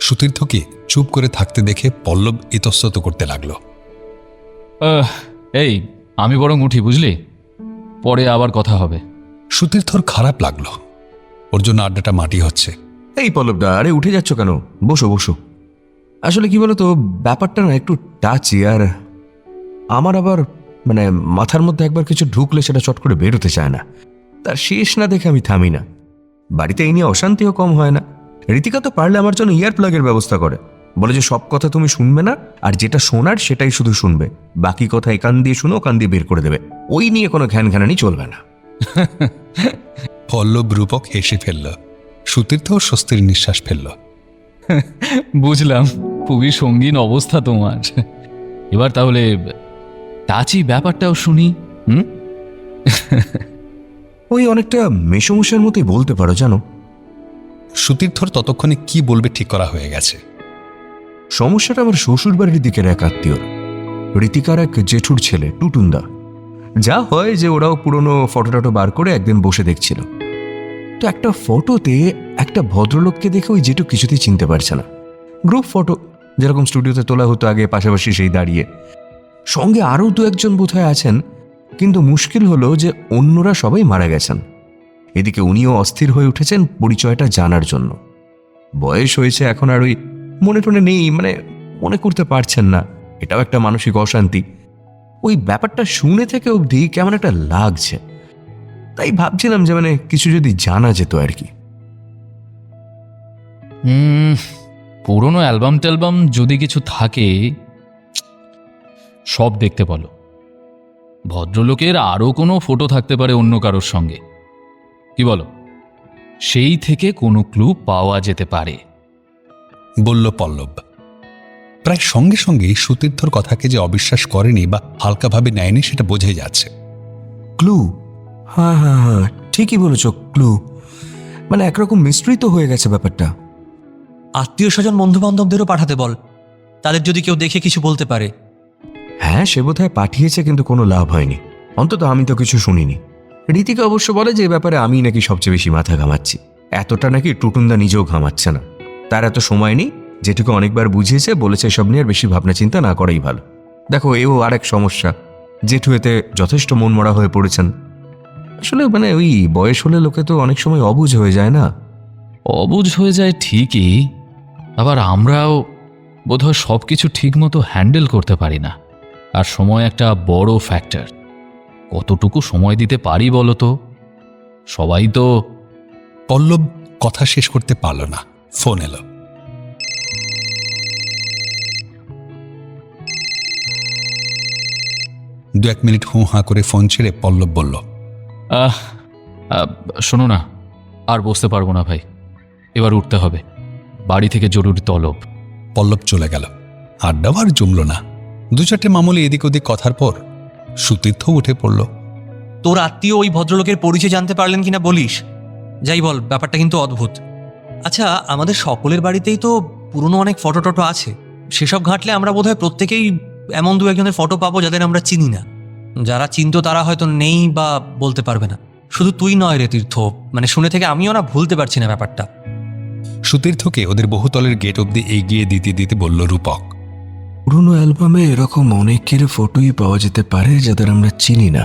সুতীর্থকে চুপ করে থাকতে দেখে পল্লব ইতস্তত করতে লাগলো। এই, আমি বরং উঠি, বুঝলি, পরে আবার কথা হবে। সুতীর্থর খারাপ লাগলো, ওর জন্য আড্ডাটা মাটি হচ্ছে। এই পল্লবদা, আরে উঠে যাচ্ছ কেন? বসো বসো। আসলে কি বলতো, ব্যাপারটা না একটু টাচি, আর আমার আবার মানে মাথার মধ্যে একবার কিছু ঢুকলে সেটা চট করে বেরোতে চায় না। তার শেষ না দেখে আমি থামি না। বাড়িতে এই নিয়ে অশান্তিও কম হয় না। ঋতিকা তো পারলে আমার জন্য ইয়ার প্লাগের ব্যবস্থা করে, বলে যে সব কথা তুমি শুনবে না, আর যেটা শোনার সেটাই শুধু শুনবে, বাকি কথা একান দিয়ে শুনো, কান দিয়ে বের করে দেবে। ওই নিয়ে কোনো ঘ্যান ঘ্যানানি চলবে না। পল্লব রূপক হেসে ফেলল। সুতীর্থ স্বস্তির নিঃশ্বাস ফেলল। বুঝলাম, খুবই সঙ্গীন অবস্থা তোমার। এবার তাহলে টাচি ব্যাপারটাও শুনি। ওই অনেকটা মেশোমশাইয়ের মতোই বলতে পারো জানো। সুতীর্থর ততক্ষণে কি বলবে ঠিক করা হয়ে গেছে। সমস্যাটা আমার শ্বশুর বাড়ির দিকের এক আত্মীয়র, ঋতিকার এক জেঠুর ছেলে টুটুন্দা। যা হয় যে ওরাও পুরনো ফটো বার করে একদিন বসে দেখছিল, তো একটা ফটোতে একটা ভদ্রলোককে দেখে ওই জেঠু কিছুতেই চিনতে পারছে না। গ্রুপ ফটো, যেরকম স্টুডিওতে তোলা হতো আগে, পাশাপাশি সেই দাঁড়িয়ে। সঙ্গে আরও দু একজন বোধহয় আছেন, কিন্তু মুশকিল হলো যে অন্যরা সবাই মারা গেছেন। এদিকে উনিও অস্থির হয়ে উঠেছেন পরিচয়টা জানার জন্য। বয়স হয়েছে, এখন আর ওই মনে টনে নেই, মানে মনে করতে পারছেন না। এটাও একটা মানসিক অশান্তি। ওই ব্যাপারটা শুনে থেকে অবধি কেমন একটা লাগছে, তাই ভাবছিলাম যে মানে কিছু যদি জানা যেত আর কি। পুরনো অ্যালবাম ট্যালবাম যদি কিছু থাকে সব দেখতে বলো। ভদ্রলোকের আরও কোনো ফটো থাকতে পারে অন্য কারোর সঙ্গে, কি বলো? সেই থেকে কোনো ক্লু পাওয়া যেতে পারে, বলল পল্লব। প্রায় সঙ্গে সঙ্গেই সুতীর্থর কথাকে যে অবিশ্বাস করেনি বা হালকাভাবে নেয়নি সেটা বোঝাই যাচ্ছে। ক্লু? হ্যাঁ হ্যাঁ হ্যাঁ, ঠিকই বলেছ, ক্লু। মানে একরকম মিস্ট্রি তো হয়ে গেছে ব্যাপারটা। আত্মীয় স্বজন বন্ধু বান্ধবদেরও পাঠাতে বল, তাদের যদি কেউ দেখে কিছু বলতে পারে। হ্যাঁ, সে বোধহয় পাঠিয়েছে, কিন্তু কোনো লাভ হয়নি। অন্তত আমি তো কিছু শুনিনি। রীতিকা অবশ্য বলে যে এই ব্যাপারে আমি নাকি সবচেয়ে বেশি মাথা ঘামাচ্ছি। এতটা নাকি টুটুন্দা নিজেও ঘামাচ্ছে না। তার এত সময় নেই, যেটুকু অনেকবার বুঝিয়েছে, বলেছে এসব নিয়ে আর বেশি ভাবনা চিন্তা না করাই ভালো। দেখো, এও আরেক সমস্যা, জেঠু এতে যথেষ্ট মন মরা হয়ে পড়েছেন। আসলে মানে ওই বয়স হলে লোকে তো অনেক সময় অবুঝ হয়ে যায় না? অবুঝ হয়ে যায় ঠিকই, আবার আমরাও বোধহয় সব কিছু ঠিক মতো হ্যান্ডেল করতে পারি না। আর সময় একটা বড় ফ্যাক্টর। কতটুকু সময় দিতে পারি বলো তো? সবাই তো। পল্লব কথা শেষ করতে পারল না, ফোন এলো। দু এক মিনিট হুঁ হাঁ করে ফোন ছেড়ে পল্লব বলল, শোনো না, আর বসতে পারবো না ভাই, এবার উঠতে হবে, বাড়ি থেকে জরুরি তলব। পল্লব চলে গেল। আড্ডাও আর জমল না। দু চারটে মামুলি এদিক ওদিক কথার পর সুতীর্থ উঠে পড়ল। তোর আত্মীয় ওই ভদ্রলোকের পরিচয় জানতে পারলেন কিনা বলিস। যাই বল, ব্যাপারটা কিন্তু অদ্ভুত। আচ্ছা, আমাদের সকলের বাড়িতেই তো পুরনো অনেক ফটো টটো আছে। সেসব ঘাঁটলে আমরা বোধহয় প্রত্যেকেই এমন দু একজনের ফটো পাবো যাদের আমরা চিনি না। যারা চিনতো তারা হয়তো নেই বা বলতে পারবে না। শুধু তুই নয় রে তীর্থ, মানে শুনে থেকে আমিও না ভুলতে পারছি না ব্যাপারটা। সুতীর্থকে ওদের বহুতলের গেট অব্দি এগিয়ে দিতে দিতে বলল রূপক, পুরনো অ্যালবামে এরকম অনেকের ফটোই পাওয়া যেতে পারে যাদের আমরা চিনি না,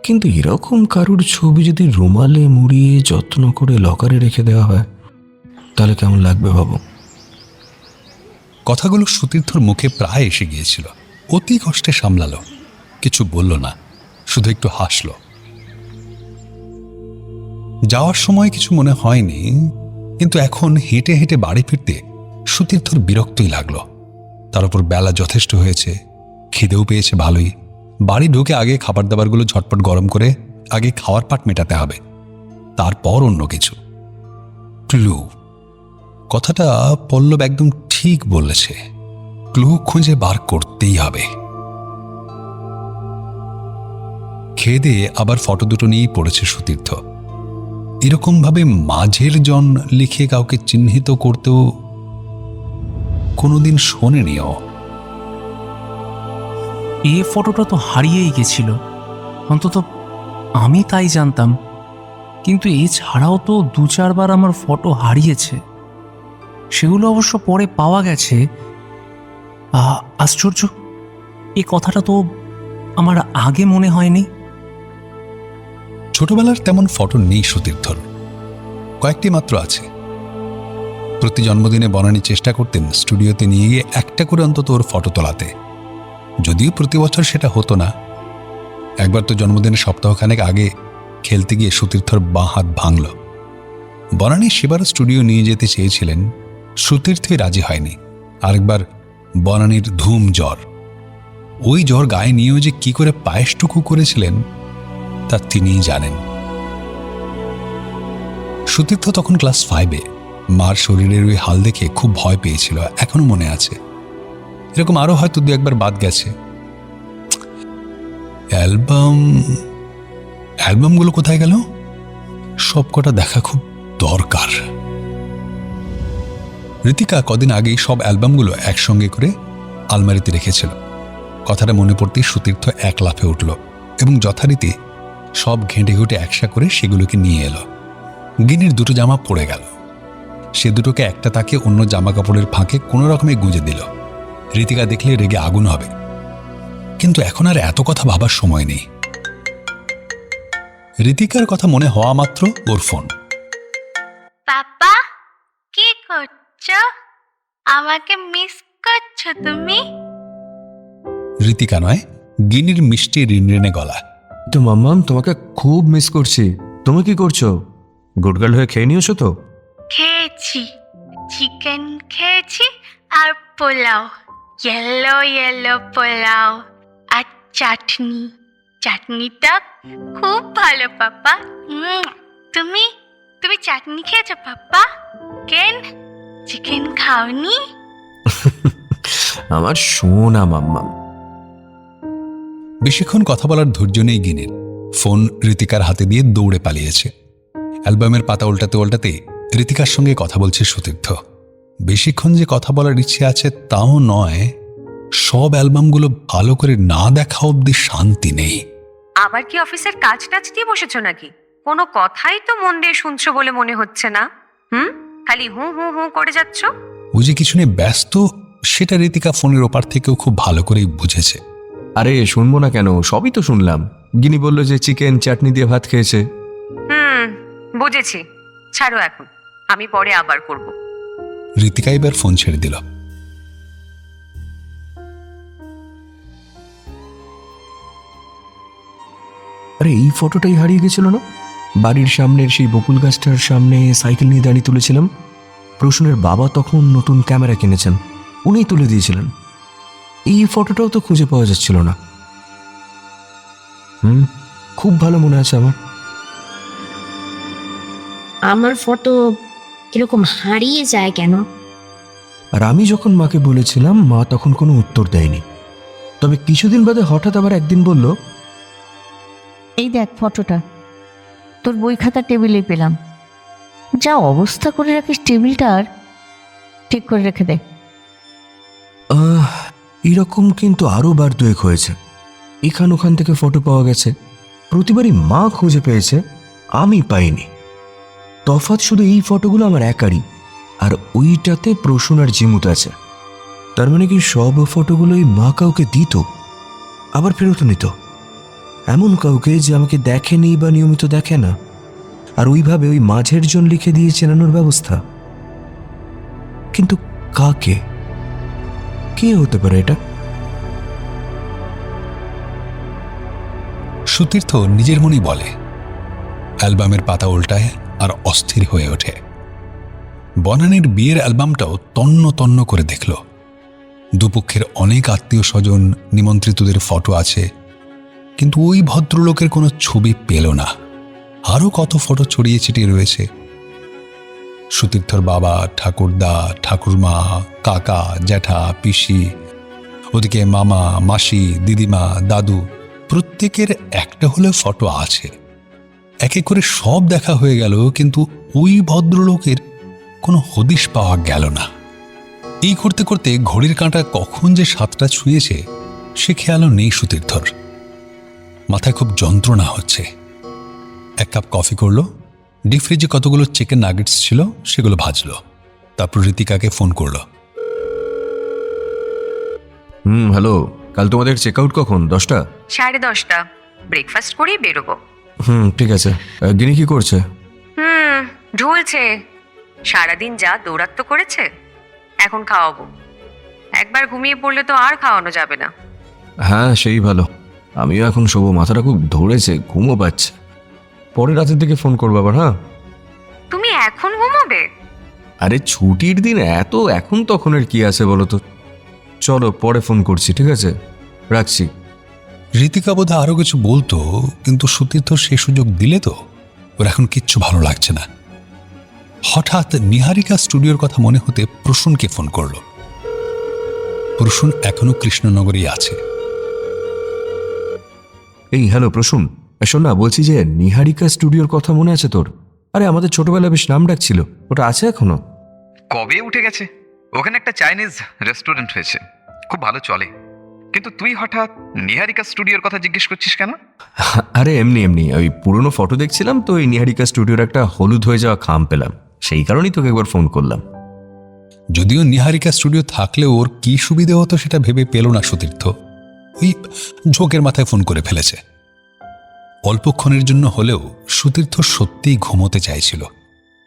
কিন্তু এরকম কারুর ছবি যদি রুমালে মুড়িয়ে যত্ন করে লকারে রেখে দেওয়া হয়, তাহলে কেমন লাগবে ভাবো। কথাগুলো সুতীর্থর মুখে প্রায় এসে গিয়েছিল। অতি কষ্টে সামলালো, কিছু বলল না, শুধু একটু হাসল। যাওয়ার সময় কিছু মনে হয়নি, কিন্তু এখন হেঁটে হেঁটে বাড়ি ফিরতে সুতীর্থর বিরক্তই লাগলো। তার উপর বেলা যথেষ্ট হয়েছে, খিদেও পেয়েছে ভালোই। বাড়ি ঢুকে আগে খাবার দাবারগুলো ঝটপট গরম করে আগে খাওয়ার পাট মেটাতে হবে, তারপর অন্য কিছু। ক্লু, কথাটা পল্লব একদম ঠিক বলেছে। ক্লু খুঁজে বার করতেই হবে। খেয়ে দিয়ে আবার ফটো দুটো নিয়েই পড়েছে সুতীর্থ। এরকমভাবে মাঝের জন লিখে কাউকে চিহ্নিত করতেও কোনোদিন শোনেনিও। এ ফটোটা তো হারিয়েই গেছিল, অন্তত আমি তাই জানতাম। কিন্তু এছাড়াও তো দু চারবার আমার ফটো হারিয়েছে, সেগুলো অবশ্য পরে পাওয়া গেছে। আশ্চর্য, এ কথাটা তো আমার আগে মনে হয়নি। ছোটবেলার তেমন ফটো নেই সুতীর্থর, কয়েকটি মাত্র আছে। প্রতি জন্মদিনে বনানী চেষ্টা করতেন স্টুডিওতে নিয়ে গিয়ে একটা করে অন্তত ওর ফটো তোলাতে, যদিও প্রতি বছর সেটা হতো না। একবার তো জন্মদিনের সপ্তাহখানেক আগে খেলতে গিয়ে সুতীর্থর বাঁ হাত ভাঙল। বনানী সেবার স্টুডিও নিয়ে যেতে চেয়েছিলেন, সুতীর্থই রাজি হয়নি। আরেকবার বনানীর ধুম জ্বর, ওই জ্বর গায়ে নিয়েও যে কি করে পায়েসটুকু করেছিলেন তা তিনিই জানেন। সুতীর্থ তখন ক্লাস 5-এ। মার শরীরের ওই হাল দেখে খুব ভয় পেয়েছিল, এখনো মনে আছে। এরকম আরো হয়তো দু একবার বাদ গেছে। অ্যালবামগুলো কোথায় গেল? সব কটা দেখা খুব দরকার। ঋতিকা কদিন আগেই সব অ্যালবামগুলো একসঙ্গে করে আলমারিতে রেখেছিল। কথাটা মনে পড়তেই সুতীর্থ এক লাফে উঠল এবং যথারীতি সব ঘেঁটে ঘুটে একসা করে সেগুলোকে নিয়ে এলো। গিনির দুটো জামা পড়ে গেল। সে দুটোকে একটা তাকে অন্য জামা কাপড়ের ফাঁকে কোনো রকমে গুঁজে দিল। ঋতিকা দেখলে রেগে আগুন হবে, কিন্তু এখন আর এত কথা ভাবার সময় নেই। ঋতিকার কথা মনে হওয়া মাত্র ওর ফোন। পাপা কি করছো? আমাকে মিস করছো তুমি? ঋতিকা নয়, গিনির মিষ্টি রিনরিনে গলা। তো মাম্মাম, তোমাকে খুব মিস করছি। তুমি কি করছো? গুড গার্ল হয়ে খেয়ে নিয়েছো তো? খেয়েছি, চিকেন খেয়েছি আর পোলাও, ইয়েলো ইয়েলো পোলাও আর চাটনি। চাটনিটা খুব ভালো পাপা। তুমি তুমি চাটনি খেয়েছো পাপা? চিকেন খাওনি? আমার সোনা মাম্মাম। বেশিক্ষণ কথা বলার ধৈর্য নেই গিনির। ফোন ঋতিকার হাতে দিয়ে দৌড়ে পালিয়েছে। অ্যালবামের পাতা উল্টাতে উল্টাতে ঋতিকার সঙ্গে কথা বলছে সুতীর্থ। বেশিক্ষণ যে কথা বলার ইচ্ছে আছে তাও নয়, সব অ্যালবামগুলো ভালো করে না দেখা অবধি শান্তি নেই। আবার কি অফিসের কাজ টাজ দিয়ে বসেছো নাকি? কোনো কথাই তো মন দিয়ে শুনছো বলে মনে হচ্ছে না। খালি হু হু হু করে যাচ্ছ। ও যে কিছু নিয়ে ব্যস্ত সেটা ঋতিকা ফোনের ওপার থেকেও খুব ভালো করেই বুঝেছে। আরে শুনবো না কেন, সবই তো শুনলাম। গিনি বলল যে চিকেন চাটনি দিয়ে ভাত খেয়েছে। বুঝেছি, ছাড়ো এখন, আমি পরে আবার করব। ঋতিকা এবার ফোন ছেড়ে দিল। আরে এই ফটোটাই হারিয়ে গেছিল না? বাড়ির সামনের সেই বকুল গাছটার সামনে সাইকেল নিয়ে দাঁড়িয়ে তুলেছিলাম। প্রসূনের বাবা তখন নতুন ক্যামেরা কিনেছেন, উনিই তুলে দিয়েছিলেন। এই ফটোটাও তো খুঁজে পাওয়া যাচ্ছিল না। খুব ভালো মনে আছে আমার। আমার ফটো এরকম হারিয়ে যায় কেন? আর আমি যখন মাকে বলেছিলাম, মা তখন কোনো উত্তর দেয়নি। তবে কিছুদিন বাদে হঠাৎ আবার একদিন বলল, এই দেখ ফটোটা, তোর বই খাতা টেবিলে পেলাম। যা অবস্থা করে রাখিস টেবিলটার, ঠিক করে রেখে দে। এরকম কিন্তু আরও বার দুয়েক হয়েছে। এখান ওখান থেকে ফটো পাওয়া গেছে, প্রতিবারই মা খুঁজে পেয়েছে, আমি পাইনি। তফাৎ শুধু এই ফটোগুলো আমার একারই, আর ওইটাতে প্রসূন আর জিমুত আছে। তার মানে কি সব ফটোগুলোই মা কাউকে দিত, আবার ফেরত নিত? এমন কাউকে যে আমাকে দেখেনি বা নিয়মিত দেখে না, আর ওইভাবে ওই মাঝের জন লিখে দিয়ে চেনানোর ব্যবস্থা। কিন্তু কাকে? কে হতে পারে এটা? সুতীর্থ নিজের মনেই বলে। অ্যালবামের পাতা উল্টায় আর অস্থির হয়ে ওঠে। বনানীর বিয়ের অ্যালবামটাও তন্ন তন্ন করে দেখল। দুপক্ষের অনেক আত্মীয় স্বজন নিমন্ত্রিতদের ফটো আছে, কিন্তু ওই ভদ্রলোকের কোনো ছবি পেল না। আরও কত ফটো ছড়িয়ে ছিটিয়ে রয়েছে। সুতীর্থর বাবা, ঠাকুরদা, ঠাকুরমা, কাকা, জ্যাঠা, পিসি, ওদিকে মামা, মাসি, দিদিমা, দাদু, প্রত্যেকের একটা হলে ফটো আছে। একে করে সব দেখা হয়ে গেল, কিন্তু ওই ভদ্রলোকের কোনো হদিশ পাওয়া গেল না। এই করতে করতে ঘড়ির কাঁটা কখন যে 7টা ছুঁয়েছে সে খেয়ালও নেই সুতীর্থর। মাথায় খুব যন্ত্রণা হচ্ছে। এক কাপ কফি করলো, ডিপ ফ্রিজে কতগুলো চিকেন নাগেটস ছিল সেগুলো ভাজলো। তারপর ঋতিকাকে ফোন করলো। হ্যালো, কাল তোমাদের চেক আউট কখন? 10টা? 10:30। ব্রেকফাস্ট করেই বেরোবো। ঠিক আছে। গিনি কি করছে? ঝুলছে। সারাদিন যা দৌড়াত্ম করেছে, এখন খাওয়াবো। একবার ঘুমিয়ে পড়লে তো আর খাওয়ানো যাবে না। হ্যাঁ, সেই ভালো। আমিও এখন শোবো, মাথাটা খুব ধরেছে, ঘুমও পাচ্ছে। পরে রাতের দিকে ফোন করবো আবার। হ্যাঁ, তুমি এখন ঘুমাবে? আরে ছুটির দিন এত এখন তখনের কি আছে বলো তো? চলো পরে ফোন করছি, ঠিক আছে? রাখছি। ঋতিকা বোধহয় আরো কিছু বলতো, কিন্তু সুতীর্থ সে সুযোগ দিলে তো ওর এখন কিচ্ছু ভালো লাগছে না। হঠাৎ নিহারিকা স্টুডিওর কথা মনে হতে প্রসূনকে ফোন করলো। প্রসূন এখনো কৃষ্ণনগরেই আছে। এই হ্যালো প্রসূন, শোন না, বলছি যে নিহারিকা স্টুডিওর কথা মনে আছে তোর? আরে আমাদের ছোটবেলায় বেশ নাম ডাক ছিল, ওটা আছে এখনো? কবে উঠে গেছে। ওখানে একটা চাইনিজ রেস্টুরেন্ট হয়েছে, খুব ভালো চলে। কিন্তু তুই হঠাৎ নিহারিকা স্টুডিওর কথা জিজ্ঞেস করছিস কেন? আরে এমনি এমনি ওই পুরনো ফটো দেখছিলাম তো, এই নিহারিকা স্টুডিওর একটা হলুদ হয়ে যাওয়া খাম পেলাম, সেই কারণেই তোকে একবার ফোন করলাম। যদিও নিহারিকা স্টুডিও থাকলে ওর কি সুবিধে হতো সেটা ভেবে পেল না সুতীর্থ। ওই ঝোঁকের মাথায় ফোন করে ফেলেছে। অল্পক্ষণের জন্য হলেও সুতীর্থ সত্যিই ঘুমোতে চাইছিল।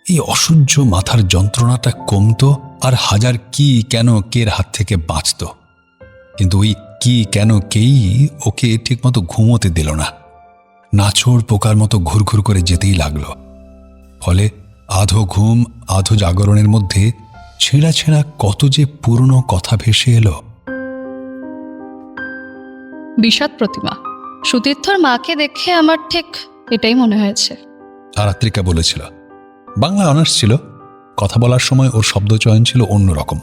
এই অসহ্য মাথার যন্ত্রণাটা কমতো আর হাজার কি কেন কের হাত থেকে বাঁচত। কিন্তু ওই কি কেন কেই ওকে ঠিকমতো ঘুমোতে দিল না। নাছোড় পোকার মতো ঘুরঘুর করে যেতেই লাগলো। ফলে আধো ঘুম আধো জাগরণের মধ্যে ছেঁড়া ছেঁড়া কত যে পুরনো কথা ভেসে এলো। বিষাদ প্রতিমা, সুতীর্থর মাকে দেখে আমার ঠিক এটাই মনে হয়েছে। আরাত্রিকা বলেছিল। বাংলা অনার্স ছিল, কথা বলার সময় ওর শব্দচয়ন ছিল অন্যরকম।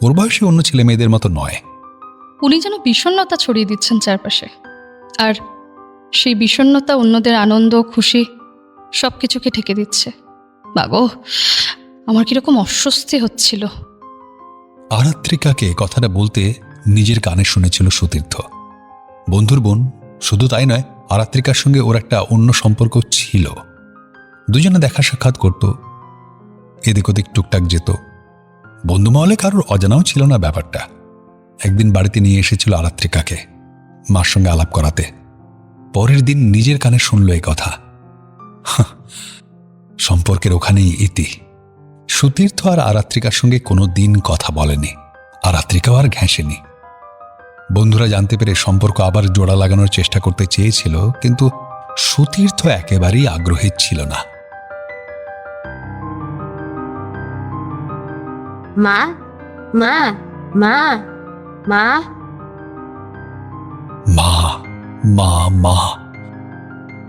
ওর বয়সী অন্য ছেলে মেয়েদের মতো নয়। উনি যেন বিষণ্ণতা ছড়িয়ে দিচ্ছেন চারপাশে, আর সেই বিষণ্ণতা অন্যদের আনন্দ খুশি সবকিছুকে ঢেকে দিচ্ছে। বাগো, আমার কিরকম অস্বস্তি হচ্ছিল। আরাত্রিকাকে কথাটা বলতে নিজের কানে শুনেছিল সুতীর্থ। বন্ধুর বোন, শুধু তাই নয়, আরাত্রিকার সঙ্গে ওর একটা অন্য সম্পর্ক ছিল। দুজনে দেখা সাক্ষাৎ করত, এদিক ওদিক টুকটাক যেত। বন্ধু মহলে কারোর অজানাও ছিল না ব্যাপারটা। একদিন বাড়িতে নিয়ে এসেছিল আরাত্রিকাকে মার সঙ্গে আলাপ করাতে। পরের দিন নিজের কানে শুনল এই কথা। সম্পর্কের ওখানেই ইতি। সুতীর্থ আর আরাত্রিকার সঙ্গে কোনো দিন কথা বলেনি, আরাত্রিকাও আর ঘেঁষেনি। বন্ধুরা জানতে পেরে সম্পর্ক আবার জোড়া লাগানোর চেষ্টা করতে চেয়েছিল, কিন্তু সুতীর্থ একেবারেই আগ্রহী ছিল না। মা মা মা মা মা মা মা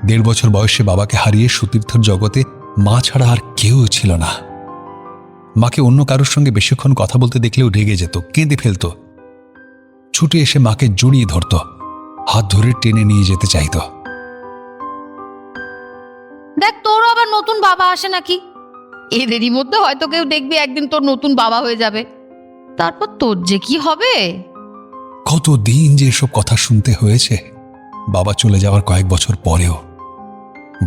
১.৫ বছর বয়সে বাবাকে হারিয়ে সুতীর্থর জগতে মা ছাড়া আর কেউ ছিল না। মাকে অন্য কারোর সঙ্গে বেশিক্ষণ কথা বলতে দেখলেও রেগে যেত, কেঁদে ফেলত। ছুটে এসে মাকে জড়িয়ে ধরত, হাত ধরে টেনে নিয়ে যেতে চাইত। দেখ, তোর আবার নতুন বাবা আসে নাকি? এদেরই মধ্যে হয়তো কেউ দেখবি একদিন তোর নতুন বাবা হয়ে যাবে, তারপর তোর যে কি হবে। কতদিন যে এসব কথা শুনতে হয়েছে বাবা চলে যাওয়ার কয়েক বছর পরেও।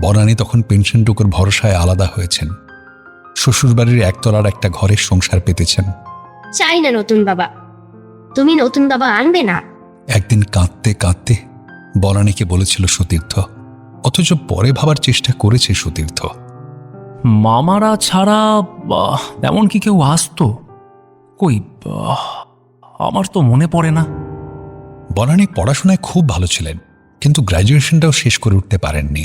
বনানী তখন পেনশনটুকুর ভরসায় আলাদা হয়েছেন। শ্বশুরবাড়ির একতলার একটা ঘরের সংসার পেতেছেন। চাই না নতুন বাবা, তুমি নতুন বাবা আনবে না। একদিন কাঁদতে কাঁদতে বনানীকে বলেছিল সুতীর্থ, অথচ পরে ভাবার চেষ্টা করেছে সুতীর্থ। মামারা ছাড়া তেমন কি কেউ আসতো? কই, আমার তো মনে পড়ে না। বনানী পড়াশোনায় খুব ভালো ছিলেন, কিন্তু গ্র্যাজুয়েশনটাও শেষ করে উঠতে পারেননি।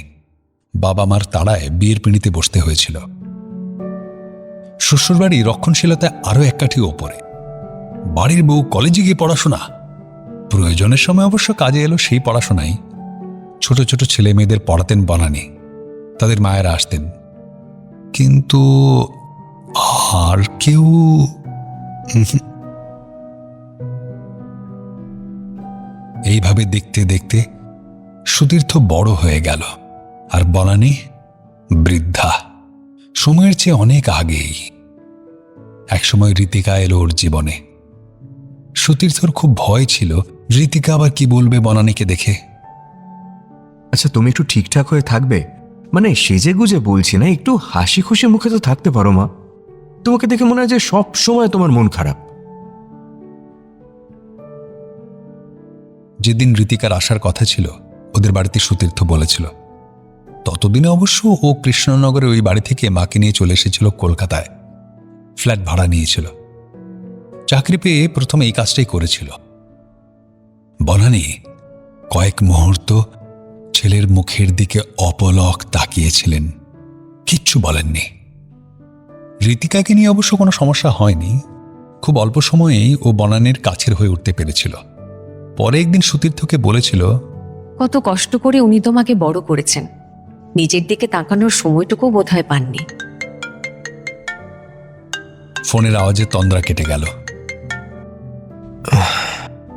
বাবা মার তাড়ায় বিয়ের পিঁড়িতে বসতে হয়েছিল। শ্বশুরবাড়ি রক্ষণশীলতায় আরও এক কাঠি ওপরে। বাড়ির বউ কলেজে গিয়ে পড়াশোনা, প্রয়োজনের সময় অবশ্য কাজে এলো সেই পড়াশোনাই। ছোট ছোট ছেলে মেয়েদের পড়াতেন বনানী, তাদের মায়েরা আসতেন, কিন্তু আর কেউ। এইভাবে দেখতে দেখতে সুতীর্থ বড় হয়ে গেল, আর বনানী বৃদ্ধা, সময়ের চেয়ে অনেক আগেই। একসময় ঋতিকা এলো ওর জীবনে। সুতীর্থর খুব ভয় ছিল ঋতিকা আবার কি বলবে বনানীকে দেখে। আচ্ছা, তুমি একটু ঠিকঠাক হয়ে থাকবে? মানে সেজে গুজে বলছি না, একটু হাসি খুশি মুখে তো থাকতে পারো মা। তোমাকে দেখে মনে হয় যে সব সময় তোমার মন খারাপ। যেদিন ঋতিকার আসার কথা ছিল ওদের বাড়িতে সুতীর্থ বলেছিল। ততদিনে অবশ্য ও কৃষ্ণনগরে ওই বাড়ি থেকে মাকে নিয়ে চলে এসেছিল কলকাতায়। ফ্ল্যাট ভাড়া নিয়েছিল। চাকরি পেয়ে প্রথমে এই কাজটাই করেছিল। বনানী কয়েক মুহূর্ত ছেলের মুখের দিকে অপলক তাকিয়েছিলেন, কিচ্ছু বলেননি। ঋতিকাকে নিয়ে অবশ্য কোনো সমস্যা হয়নি। খুব অল্প সময়েই ও বনানীর কাছের হয়ে উঠতে পেরেছিল। পরে একদিন সুতীর্থকে বলেছিল, কত কষ্ট করে উনি তোমাকে বড় করেছেন, নিজের দিকে তাকানোর সময়টুকু বোধহয় পাননি। ফোনের আওয়াজে তন্দ্রা কেটে গেল।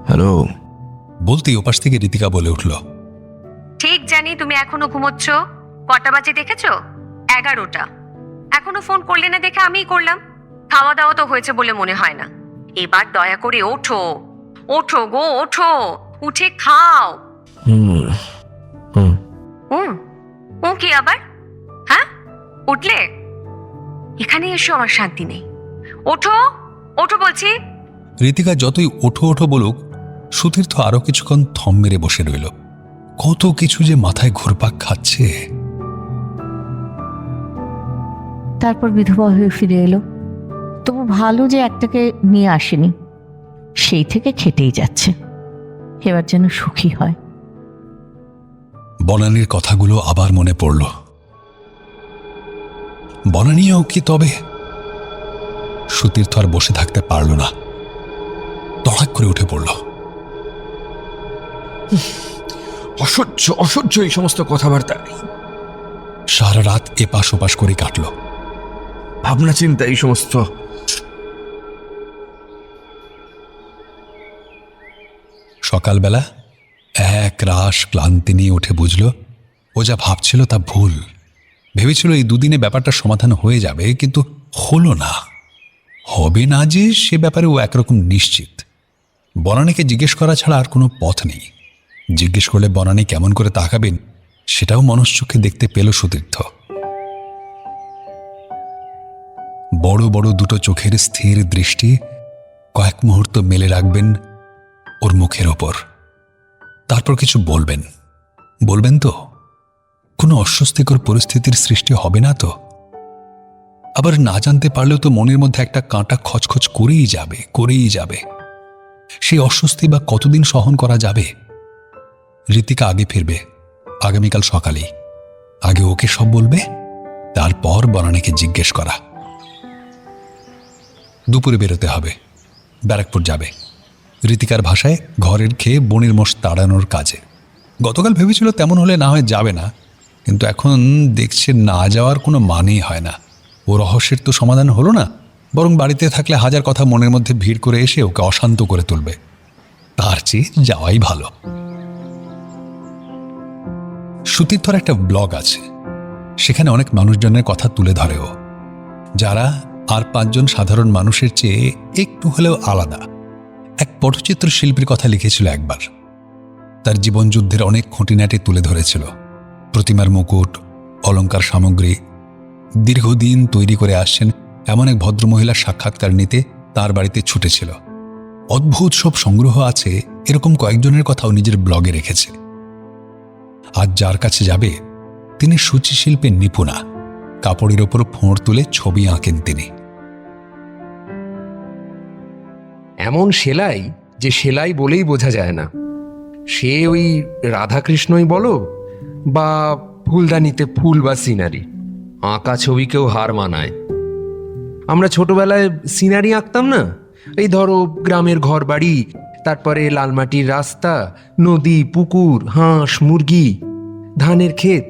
হ্যালো বলতেই ওপাশ থেকে ঋতিকা বলে উঠল, জানি তুমি এখনো ঘুমোচ্ছ। কটা বাজে দেখেছো? 11টা। এখনো ফোন করলে না দেখে আমিই করলাম। খাওয়া দাওয়া তো হয়েছে বলে মনে হয় না। এবার দয়া করে ওঠো, ওঠো গো, ওঠো, উঠে খাও। ও কি আবার? হ্যাঁ, উঠলে? এখানে এসো, আমার শান্তি নেই। ওঠো, ওঠো বলছি। ঋতিকা যতই ওঠো ওঠো বলুক, সুতীর্থ আরো কিছুক্ষণ থম মেরে বসে রইল। কত কিছু যে মাথায় ঘুরপাক খাচ্ছে। তারপর বিধবা হয়ে ফিরে এলো। তবু ভালো যে একটাকে নিয়ে আসেনি, সেই থেকে খেটেই যাচ্ছে। এবার যেন সুখী হয়। বনানীর কথাগুলো আবার মনে পড়ল। বনানীও কি তবে? সুতীর্থ আর বসে থাকতে পারল না, তড়াক করে উঠে পড়ল। অসহ্য অসহ্য এই সমস্ত কথাবার্তা। সারা রাত এপাশ ওপাশ করে কাটল, ভাবনা চিন্তা এই সমস্ত। সকালবেলা এক রাশ ক্লান্তি নিয়ে উঠে বুঝল ও যা ভাবছিল তা ভুল। ভেবেছিল এই দুদিনে ব্যাপারটা সমাধান হয়ে যাবে, কিন্তু হলো না। হবে না যে সে ব্যাপারে ও একরকম নিশ্চিত। বনানীকে জিজ্ঞেস করা ছাড়া আর কোনো পথ নেই। জিজ্ঞেস করলে বনানী কেমন করে তাকাবেন সেটাও মনশ্চক্ষে দেখতে পেল সুতীর্থ। বড় বড় দুটো চোখের স্থির দৃষ্টি কয়েক মুহূর্ত মেলে রাখবেন ওর মুখের ওপর। তারপর কিছু বলবেন। বলবেন তো? কোনো অস্বস্তিকর পরিস্থিতির সৃষ্টি হবে না তো? আবার না জানতে পারলেও তো মনের মধ্যে একটা কাঁটা খচখচ করেই যাবে, করেই যাবে। সেই অস্বস্তি বা কতদিন সহন করা যাবে? ঋতিকা আগে ফিরবে, আগামীকাল সকালেই। আগে ওকে সব বলবে, তারপর বনানীকে জিজ্ঞেস করা। দুপুরে বেরোতে হবে, ব্যারাকপুর যাবে। ঋতিকার ভাষায় ঘরের খেয়ে বনির মোষ তাড়ানোর কাজে। গতকাল ভেবেছিল তেমন হলে না হয় যাবে না, কিন্তু এখন দেখছে না যাওয়ার কোনো মানেই হয় না। ও রহস্যের তো সমাধান হলো না, বরং বাড়িতে থাকলে হাজার কথা মনের মধ্যে ভিড় করে এসে ওকে অশান্ত করে তুলবে। তার চেয়ে যাওয়াই ভালো। সুতীর্থর একটা ব্লগ আছে, সেখানে অনেক মানুষজনের কথা তুলে ধরে ও, যারা আর 5 জন সাধারণ মানুষের চেয়ে একটু হলেও আলাদা। এক পটচিত্র শিল্পীর কথা লিখেছিল একবার। তার জীবনযুদ্ধের অনেক খুঁটিনাটি তুলে ধরেছিল। প্রতিমার মুকুট, অলংকার সামগ্রী দীর্ঘদিন তৈরি করে আসছেন এমন এক ভদ্রমহিলার সাক্ষাৎকার নিতে তার বাড়িতে ছুটেছিল। অদ্ভুত সব সংগ্রহ আছে, এরকম কয়েকজনের কথাও নিজের ব্লগে রেখেছে। আজ যার কাছে যাবে তিনি সূচিশিল্পে নিপুণা। কাপড়ের ওপর ফোঁড় তুলে ছবি আঁকেন তিনি। এমন সেলাই যে সেলাই বলেই বোঝা যায় না। সে ওই রাধাকৃষ্ণই বলো বা ফুলদানিতে ফুল বা সিনারি, আঁকা ছবিকেও হার মানায়। আমরা ছোটবেলায় সিনারি আঁকতাম না? এই ধরো গ্রামের ঘর বাড়ি, তারপরে লালমাটির রাস্তা, নদী, পুকুর, হাঁস, মুরগি, ধানের ক্ষেত,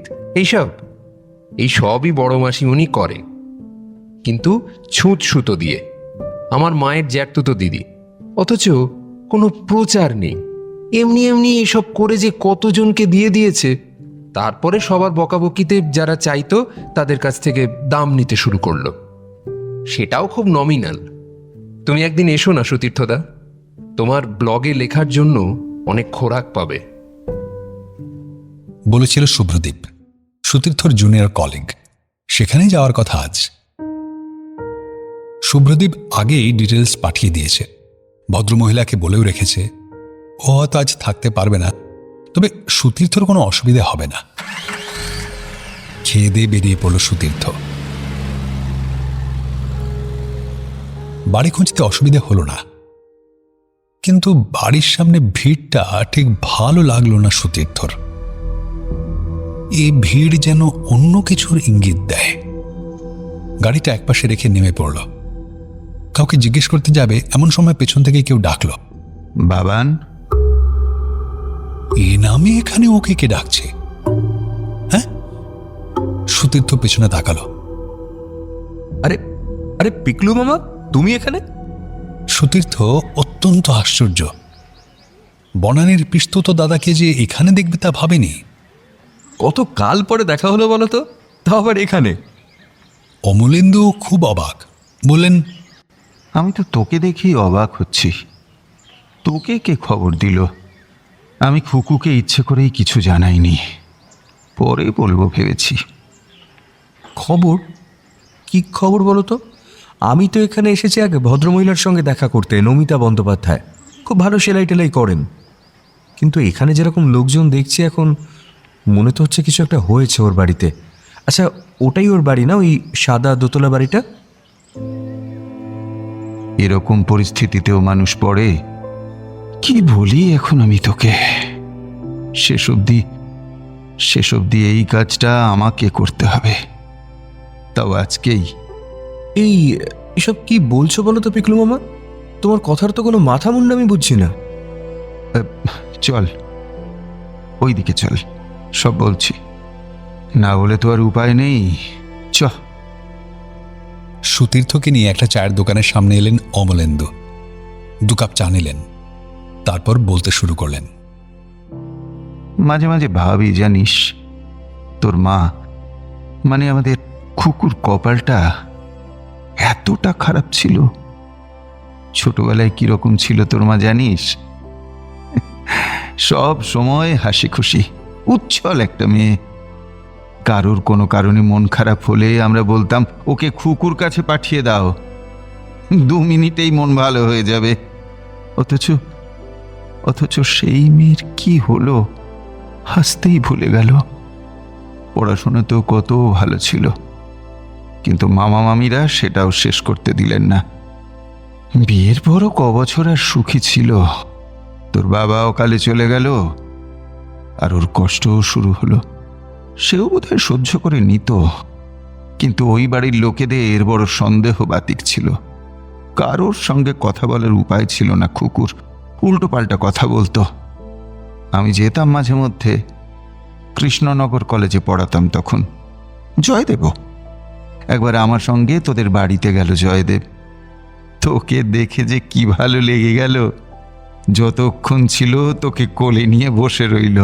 এই সবই বড় মাসিমণি করে, কিন্তু ছুঁচ সুতো দিয়ে। আমার মায়ের জ্যাঠতুতো দিদি। অথচ কোনো প্রচার নেই। এমনি এমনি এসব করে যে কতজনকে দিয়ে দিয়েছে। তারপরে সবার বকাবকিতে যারা চাইতো তাদের কাছ থেকে দাম নিতে শুরু করলো, সেটাও খুব নমিনাল। তুমি একদিন এসো না সুতীর্থদা, তোমার ব্লগে লেখার জন্য অনেক খোরাক পাবে। বলেছিল শুভ্রদীপ, সুতীর্থর জুনিয়র কলিগ। সেখানেই যাওয়ার কথা আজ। শুভ্রদীপ আগেই ডিটেলস পাঠিয়ে দিয়েছে। ভদ্রমহিলাকে বলেও রেখেছে ও হয়তো আজ থাকতে পারবে না, তবে সুতীর্থর কোনো অসুবিধা হবে না। খেয়ে দিয়ে বেরিয়ে পড়ল সুতীর্থ। বাড়ি খুঁজতে অসুবিধা হলো না, কিন্তু বাড়ির সামনে ভিড়টা ঠিক ভালো লাগলো না সুতীর্থর। এই ভিড় যেন অন্য কিছুর ইঙ্গিত দেয়। গাড়িটা একপাশে রেখে নেমে পড়ল। কাউকে জিজ্ঞেস করতে যাবে এমন সময় পেছন থেকে কেউ ডাকল, বাবান। এ নামে এখানে ওকে কে ডাকছে? হ্যাঁ? সুতীর্থ পেছনে তাকালো। আরে আরে পিকলু মামা, তুমি এখানে? সুতীর্থ অত্যন্ত আশ্চর্য। বনানীর পিস্তত দাদাকে যে এখানে দেখবে তা ভাবেনি। কত কাল পরে দেখা হলো বলো তো, তাও আবার এখানে। অমলেন্দু খুব অবাক, বললেন, আমি তো তোকে দেখেই অবাক হচ্ছি। তোকে কে খবর দিল? আমি খুকুকে ইচ্ছে করেই কিছু জানাইনি, পরে বলবো ভেবেছি। খবর? কি খবর বলো তো? আমি তো এখানে এসেছি এক ভদ্রমহিলার সঙ্গে দেখা করতে, নমিতা বন্দ্যোপাধ্যায়। খুব ভালো সেলাই টেলাই করেন, কিন্তু এখানে যেরকম লোকজন দেখছি এখন, মনে তো হচ্ছে কিছু একটা হয়েছে ওর বাড়িতে। আচ্ছা, ওটাই ওর বাড়ি না, ওই সাদা দোতলা বাড়িটা? এরকম পরিস্থিতিতেও মানুষ পড়ে। কি বলি এখন আমি তোকে? শেষ অবধি এই কাজটা আমাকে করতে হবে, তাও আজকেই। এসব কি বলছো বলো তো পিকলু মামা? তোমার কথার তো কোনো মাথা মুন্ডা আমি বুঝছি না। চল ওইদিকে চল, সব বলছি। না বলে তো আর উপায় নেই, চ। সুতীর্থকে নিয়ে একটা চায়ের দোকানের সামনে এলেন অমলেন্দু। 2 কাপ চা নিলেন, তারপর বলতে শুরু করলেন, মাঝে মাঝে ভাবি জানিস, তোর মা মানে আমাদের খুকুর কপালটা এতটা খারাপ ছিল। ছোটবেলায় কিরকম ছিল তোর মা জানিস? সব সময় হাসি খুশি, উচ্ছল একটা মেয়ে। কারোর কোনো কারণে মন খারাপ হলে আমরা বলতাম, ওকে খুকুর কাছে পাঠিয়ে দাও, 2 মিনিটেই মন ভালো হয়ে যাবে। অথচ সেই মেয়ের কি হলো? হাসতেই ভুলে গেল। পড়াশোনাতেও কত ভালো ছিল, কিন্তু মামা মামিরা সেটাও শেষ করতে দিলেন না। বিয়ের পরও কবছর আর সুখী ছিল। তোর বাবা অকালে চলে গেল, আর ওর কষ্টও শুরু হলো। সেও বোধহয় সহ্য করে নিত, কিন্তু ওই বাড়ির লোকেদের বড় সন্দেহ বাতিক ছিল। কারোর সঙ্গে কথা বলার উপায় ছিল না খুকুর, উল্টো পাল্টা কথা বলতো। আমি যেতাম মাঝে মধ্যে, কৃষ্ণনগর কলেজে পড়াতাম তখন। জয়দেব একবার আমার সঙ্গে তোদের বাড়িতে গেল। জয়দেব তোকে দেখে যে কি ভালো লেগে গেল, যতক্ষণ ছিল তোকে কোলে নিয়ে বসে রইল।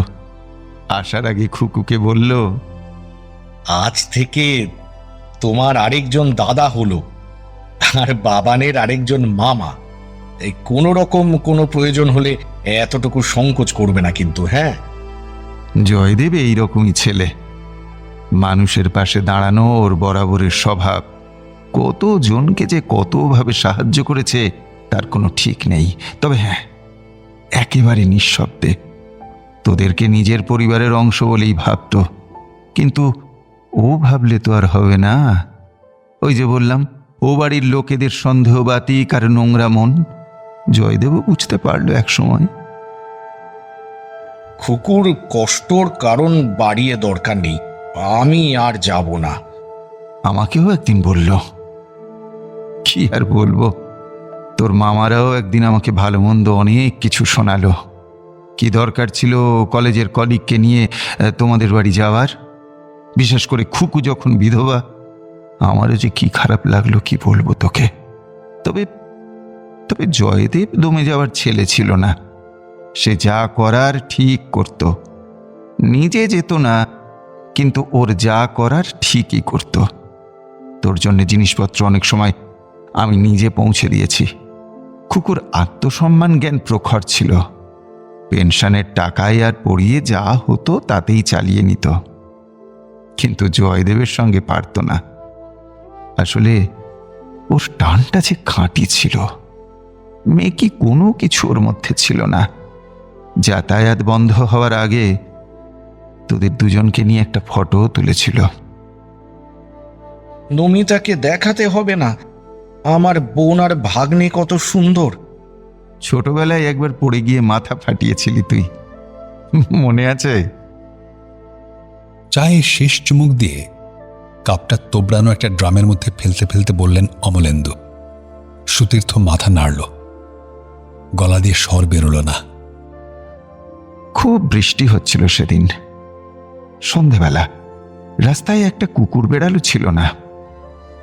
আসার আগে খুকুকে বলল, আজ থেকে তোমার আরেকজন দাদা হলো, আর বাবানের আরেকজন মামা। এই কোনো রকম কোনো প্রয়োজন হলে এতটুকু সংকোচ করবে না কিন্তু। হ্যাঁ, জয়দেব এইরকমই ছেলে, মানুষের পাশে দাঁড়ানো ওর বরাবরের স্বভাব। কত জনকে যে কতভাবে সাহায্য করেছে তার কোনো ঠিক নেই। তবে হ্যাঁ, একেবারে নিঃশব্দে তোদেরকে নিজের পরিবারের অংশ বলেই ভাবত। কিন্তু ও ভাবলে তো আর হবে না। ওই যে বললাম, ও বাড়ির লোকেদের সন্দেহবাতিক আর নোংরা মন। জয়দেবও বুঝতে পারলো এক সময়। খুকুর কষ্টর কারণ বাড়িয়ে দরকার নেই, আমি আর যাব না। আমাকেও একদিন বলল। কি আর বলবো, তোর মামারাও একদিন আমাকে ভালো মন্দ অনেক কিছু শোনালো। কি দরকার ছিল কলেজের কলিগকে নিয়ে তোমাদের বাড়ি যাওয়ার, বিশেষ করে খুকু যখন বিধবা। আমারও যে কি খারাপ লাগলো কি বলবো তোকে। তবে জয়দেব দমে যাওয়ার ছেলে ছিল না। সে যা করার ঠিক করত। নিজে যেত না, কিন্তু ওর যা করার ঠিকই করত। তোর জন্য জিনিসপত্র অনেক সময় আমি নিজে পৌঁছে দিয়েছি। খুকুর আত্মসম্মান জ্ঞান প্রখর ছিল। পেনশনের টাকায় আর পড়িয়ে যা হতো তাতেই চালিয়ে নিত, কিন্তু জয়দেবের সঙ্গে পারত না। আসলে ওর টানটা যে খাঁটি ছিল। মেয়ে কি কোনো কিছু ওর মধ্যে ছিল না। যাতায়াত বন্ধ হওয়ার আগে তোদের দুজনকে নিয়ে একটা ফটো তুলেছিল। নমিতাকে দেখাতে হবে না, আমার বোন আর ভাগ্নে কত সুন্দর। ছোটবেলায় একবার পড়ে গিয়ে মাথা ফাটিয়েছিলি তুই, মনে আছে? চায়ে শেষ চুমুক দিয়ে কাপটা তোবড়ানো একটা ড্রামের মধ্যে ফেলতে ফেলতে বললেন অমলেন্দু। সুতীর্থ মাথা নাড়ল, গলা দিয়ে স্বর বেরোল না। খুব বৃষ্টি হচ্ছিল সেদিন সন্ধেবেলা। রাস্তায় একটা কুকুর বেড়ালো ছিল না।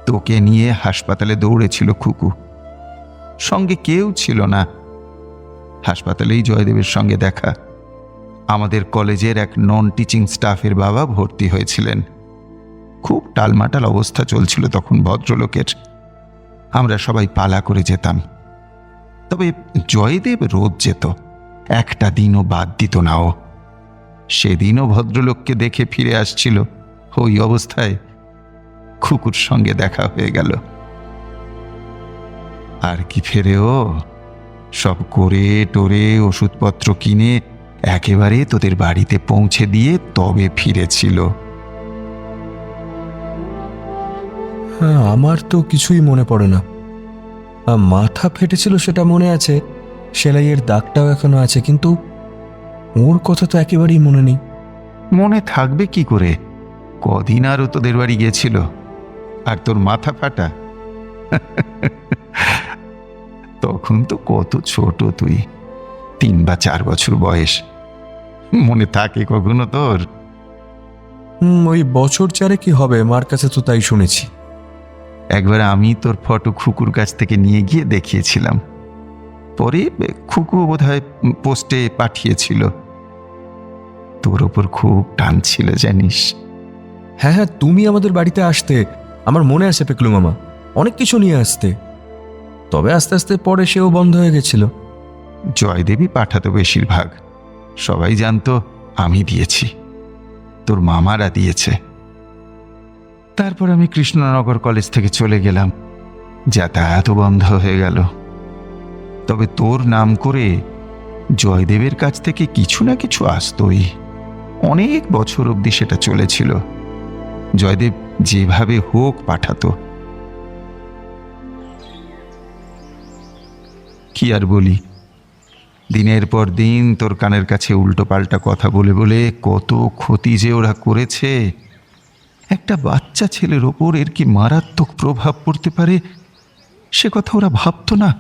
তোকে নিয়ে হাসপাতালে দৌড়েছিল খুকু। সঙ্গে কেউ ছিল না। হাসপাতালেই জয়দেবের সঙ্গে দেখা। আমাদের কলেজের এক নন টিচিং স্টাফের বাবা ভর্তি হয়েছিলেন। খুব টালমাটাল অবস্থা চলছিল তখন ভদ্রলোকের। আমরা সবাই পালা করে যেতাম, তবে জয়দেব রোজ যেত, একটা দিনও বাদ দিত না ও। সেদিনও ভদ্রলোককে দেখে ফিরে আসছিল, ওই অবস্থায় খুকুর সঙ্গে দেখা হয়ে গেল। আর কি ফেরে ও, সব করে টোরে ওষুধপত্র কিনে একেবারে তোদের বাড়িতে পৌঁছে দিয়ে তবে ফিরেছিল। হ্যাঁ, আমার তো কিছুই মনে পড়ে না। মাথা ফেটেছিল সেটা মনে আছে, সেলাইয়ের দাগটাও এখনো আছে, কিন্তু ওর কথা তো একেবারেই মনে নেই। মনে থাকবে কি করে, কদিন আরও তোদের বাড়ি গিয়েছিল, আর তোর মাথা ফাটা। তখন তো কত ছোট তুই, 3 বা 4 বছর বয়স। মনে থাকে কখনো তোর? ওই বছর 4 কি হবে, মার কাছে তো তাই শুনেছি। একবার আমি তোর ফটো খুকুর কাছ থেকে নিয়ে গিয়ে দেখিয়েছিলাম, পরে খুকু বোধহয় পোস্টে পাঠিয়েছিল। তোর ওপর খুব টান ছিল জানিস। হ্যাঁ হ্যাঁ, তুমি আমাদের বাড়িতে আসতে, আমার মনে আছে পেকলু মামা, অনেক কিছু নিয়ে আসতে। তবে আস্তে আস্তে পরে সেও বন্ধ হয়ে গেছিল। জয়দেবী পাঠাতো বেশিরভাগ, সবাই জানতো আমি দিয়েছি, তোর মামারা দিয়েছে। তারপর আমি কৃষ্ণনগর কলেজ থেকে চলে গেলাম, যাতায়াতও বন্ধ হয়ে গেল। তবে তোর নাম করে জয়দেবের কাছ থেকে কিছু না কিছু আসতোই, অনেক বছর অবধি সেটা চলেছিল। জয়দেব যেভাবে হোক পাঠাতো। কি আর বলি, দিনের পর দিন তোর কানের কাছে উল্টো পাল্টা কথা বলে বলে কত ক্ষতি যে ওরা করেছে। একটা বাচ্চা ছেলের ওপর এর কি মারাত্মক প্রভাব পড়তে পারে সে কথা ওরা ভাবতো না।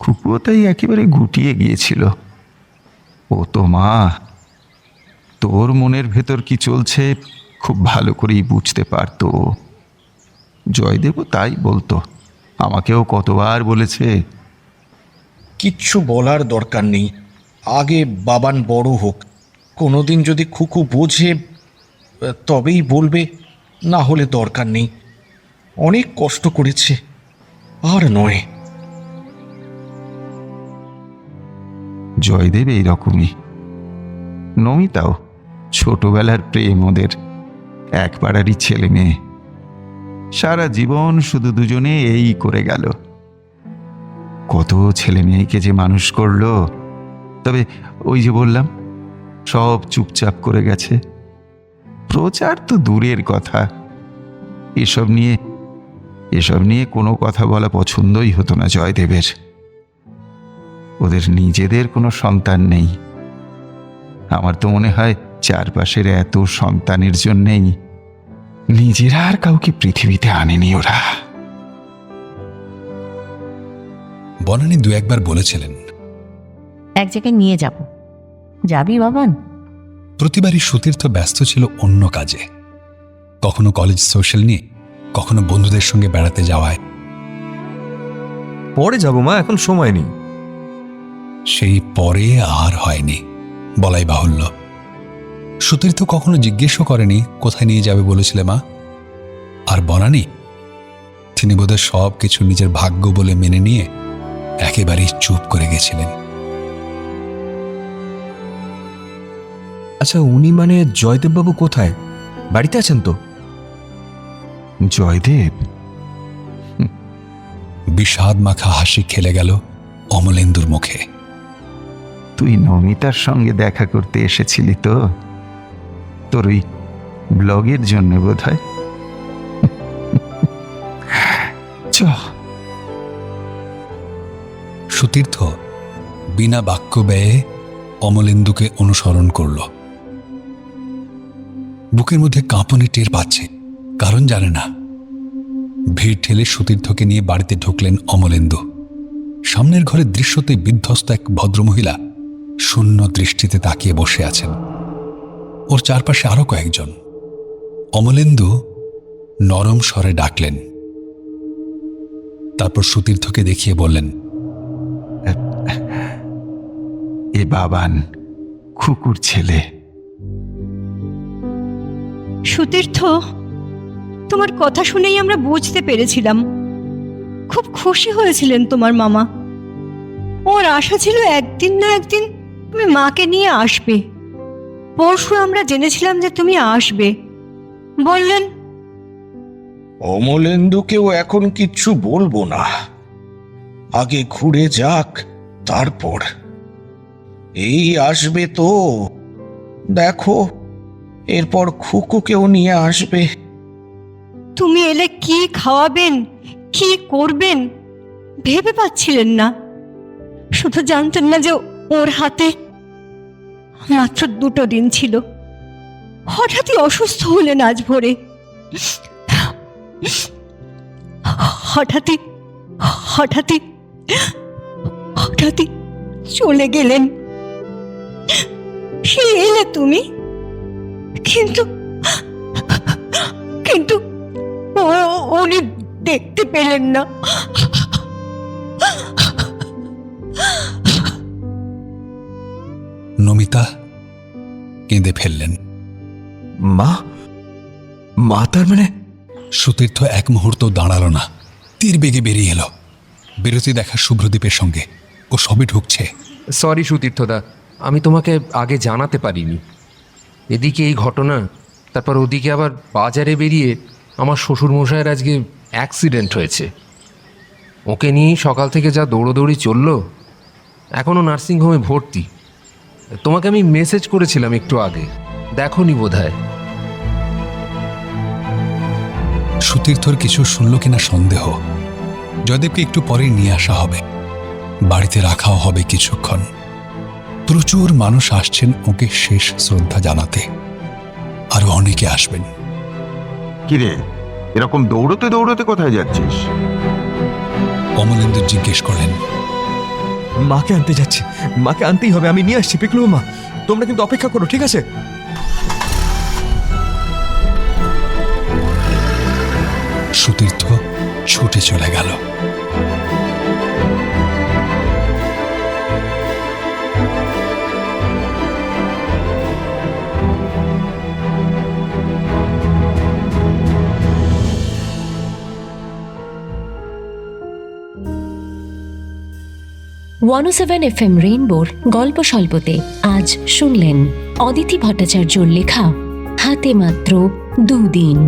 খুকুও তাই একেবারে গুটিয়ে গিয়েছিল। ও তো মা, তোর মনের ভেতর কি চলছে খুব ভালো করেই বুঝতে পারতো। জয়দেবও তাই বলতো, আমাকেও কতবার বলেছে। কিচ্ছু বলার দরকার নেই, আগে বাবান বড় হোক, কোনোদিন যদি খুকু বোঝে তবেই বলবে, না হলে দরকার নেই। অনেক কষ্ট করেছে, আর নয়। জয়দেব এইরকমই, নমিতাও ছোটবেলার প্রেম ওদের, এক পাড়ারই ছেলে মেয়ে, সারা জীবন শুধু দুজনে এই করে গেল। কত ছেলে মেয়েকে যে মানুষ করলো, তবে ওই যে বললাম সব চুপচাপ করে গেছে। প্রচার তো দূরের কথা, এসব নিয়ে কোনো কথা বলা পছন্দই হতো না জয়দেবের। ওদের নিজেদের কোনো সন্তান নেই। আমার তো মনে হয় চারপাশের এত সন্তানের জন্যেই নিজেরা আর কাউকে পৃথিবীতে আনেনি ওরা। বনানী 2-1 বলেছিলেন, এক জায়গায় নিয়ে যাব, যাবি বাবান? প্রতিবারই সুতীর্থ ব্যস্ত ছিল অন্য কাজে, কখনো কলেজ সোশ্যাল নিয়ে, কখনো বন্ধুদের সঙ্গে বেড়াতে যাওয়ায়। পরে যাব মা, এখন সময় নেই। সেই পরে আর হয়নি বলাই বাহুল্য। সুতীর্থ কখনো জিজ্ঞেসও করেনি কোথায় নিয়ে যাবে বলেছিলে মা। আর বনানী, তিনি বোধহয় সব কিছু নিজের ভাগ্য বলে মেনে নিয়ে একেবারেই চুপ করে গেছিলেন। আচ্ছা, উনি মানে জয়দেববাবু কোথায়, বাড়িতে আছেন তো? জয়দেব? বিষাদ মাখা হাসি খেলে গেল অমলেন্দুর মুখে। তুই নমিতার সঙ্গে দেখা করতে এসেছিলি তো, তোর ওই ব্লগের জন্য বোধহয়। চ। সুতীর্থ বিনা বাক্য ব্যয়ে অমলেন্দুকে অনুসরণ করল। বুকের মধ্যে কাঁপুনি টের পাচ্ছে, কারণ জানে না। ভিড় ঠেলে সুতীর্থকে নিয়ে বাড়িতে ঢুকলেন অমলেন্দু। সামনের ঘরের দৃশ্যতে বিধ্বস্ত এক ভদ্রমহিলা শূন্য দৃষ্টিতে তাকিয়ে বসে আছেন। ওর চারপাশে আরো কয়েকজন। অমলেন্দু নরম স্বরে ডাকলেন, তারপর সুতীর্থকে দেখিয়ে বললেন, এ বাবান, খুকুর ছেলে। সুতীর্থ, তোমার কথা শুনেই আমরা বুঝতে পেরেছিলাম খুব খুশি হয়েছিলেন তোমার মামা। ওর আশা ছিল একদিন না একদিন তুমি মাকে নিয়ে আসবে। পরশু আমরা জেনেছিলাম যে তুমি আসবে, বললেন। অমলেন্দুকেও এখন কিচ্ছু বলবো না, আগে ঘুরে যাক তারপর। এই আসবে তো, দেখো এরপর খুকুকেও নিয়ে আসবে। তুমি এলে কি খাওয়াবেন, কি করবেন ভেবে পাচ্ছিলেন না। শুধু জানতেন না যে ওর হাতে মাত্র 2 দিন ছিল। হঠাৎই অসুস্থ হলেন আজ ভোরে, হঠাৎই হঠাৎই হঠাৎই চলে গেলেন। সে এলে তুমি, কিন্তু কিন্তু উনি দেখতে পেলেন না। নমিতা কেঁদে ফেললেন। মা? মা তার মানে? সুতীর্থ এক মুহূর্ত দাঁড়ালো না, তীর বেগে বেরিয়ে এলো। বিরতি দেখা শুভ্রদীপের সঙ্গে। ও সবে ঢুকছে। সরি সুতীর্থদা, আমি তোমাকে আগে জানাতে পারিনি। এদিকে এই ঘটনা, তারপর ওদিকে আবার বাজারে বেরিয়ে আমার শ্বশুরমশাইয়ের আজকে অ্যাক্সিডেন্ট হয়েছে। ওকে নিয়েই সকাল থেকে যা দৌড়োদৌড়ি চললো, এখনও নার্সিংহোমে ভর্তি। তোমাকে আমি মেসেজ করেছিলাম একটু আগে, দেখোনি বোধহয়। সুতীর্থর কিছু শুনল কিনা সন্দেহ। জয়দেবকে একটু পরে নিয়ে আসা হবে, বাড়িতে রাখাও হবে কিছুক্ষণ। প্রচুর মানুষ আসছেন ওকে শেষ শ্রদ্ধা জানাতে, আরো অনেকে আসবেন। কিরে, এরকম দৌড়তে দৌড়তে কোথায় যাচ্ছিস? অমলেন্দু জিজ্ঞেস করলেন। মাকে আনতে যাচ্ছি, মাকে আনতেই হবে, আমি নিয়ে আসছি। পিকলু মা, তোমরা কিন্তু অপেক্ষা করো, ঠিক আছে? সুতীর্থ ছুটে চলে গেল। FM রেইনবোর গল্প স্বল্পতে আজ শুনলেন অদিতি ভট্টাচার্যর লেখা হাতে মাত্র 2 দিন।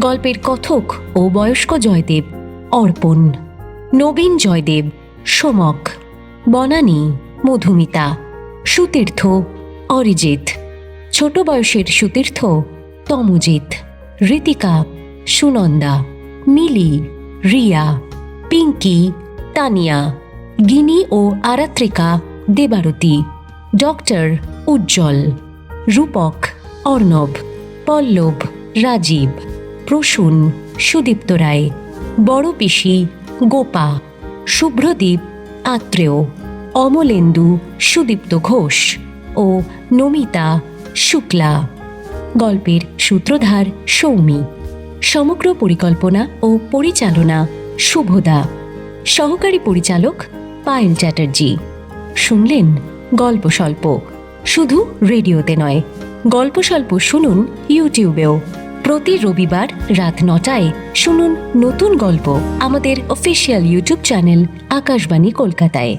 গল্পের কথক ও বয়স্ক জয়দেব অর্পণ, নবীন জয়দেব সোমক, বনানী মধুমিতা, সুতীর্থ অরিজিৎ, ছোট বয়সের সুতীর্থ তমজিৎ, ঋতিকা সুনন্দা, মিলি, রিয়া, পিঙ্কি, তানিয়া, গিনি ও আরাত্রিকা দেবারতী, ডক্টর উজ্জ্বল, রূপক অর্ণব, পল্লব রাজীব, প্রসূন সুদীপ্ত রায়, বড় পিসি গোপা, শুভ্রদীপ আত্রেয়, অমলেন্দু সুদীপ্ত ঘোষ ও নমিতা শুক্লা। গল্পের সূত্রধার সৌমি। সমগ্র পরিকল্পনা ও পরিচালনা শুভদা। সহকারী পরিচালক পায়েল চ্যাটার্জি। শুনলেন গল্প স্বল্প, শুধু রেডিওতে নয়, গল্প স্বল্প শুনুন ইউটিউবেও। প্রতি রবিবার রাত 9টায় শুনুন নতুন গল্প আমাদের অফিসিয়াল ইউটিউব চ্যানেল আকাশবাণী কলকাতায়।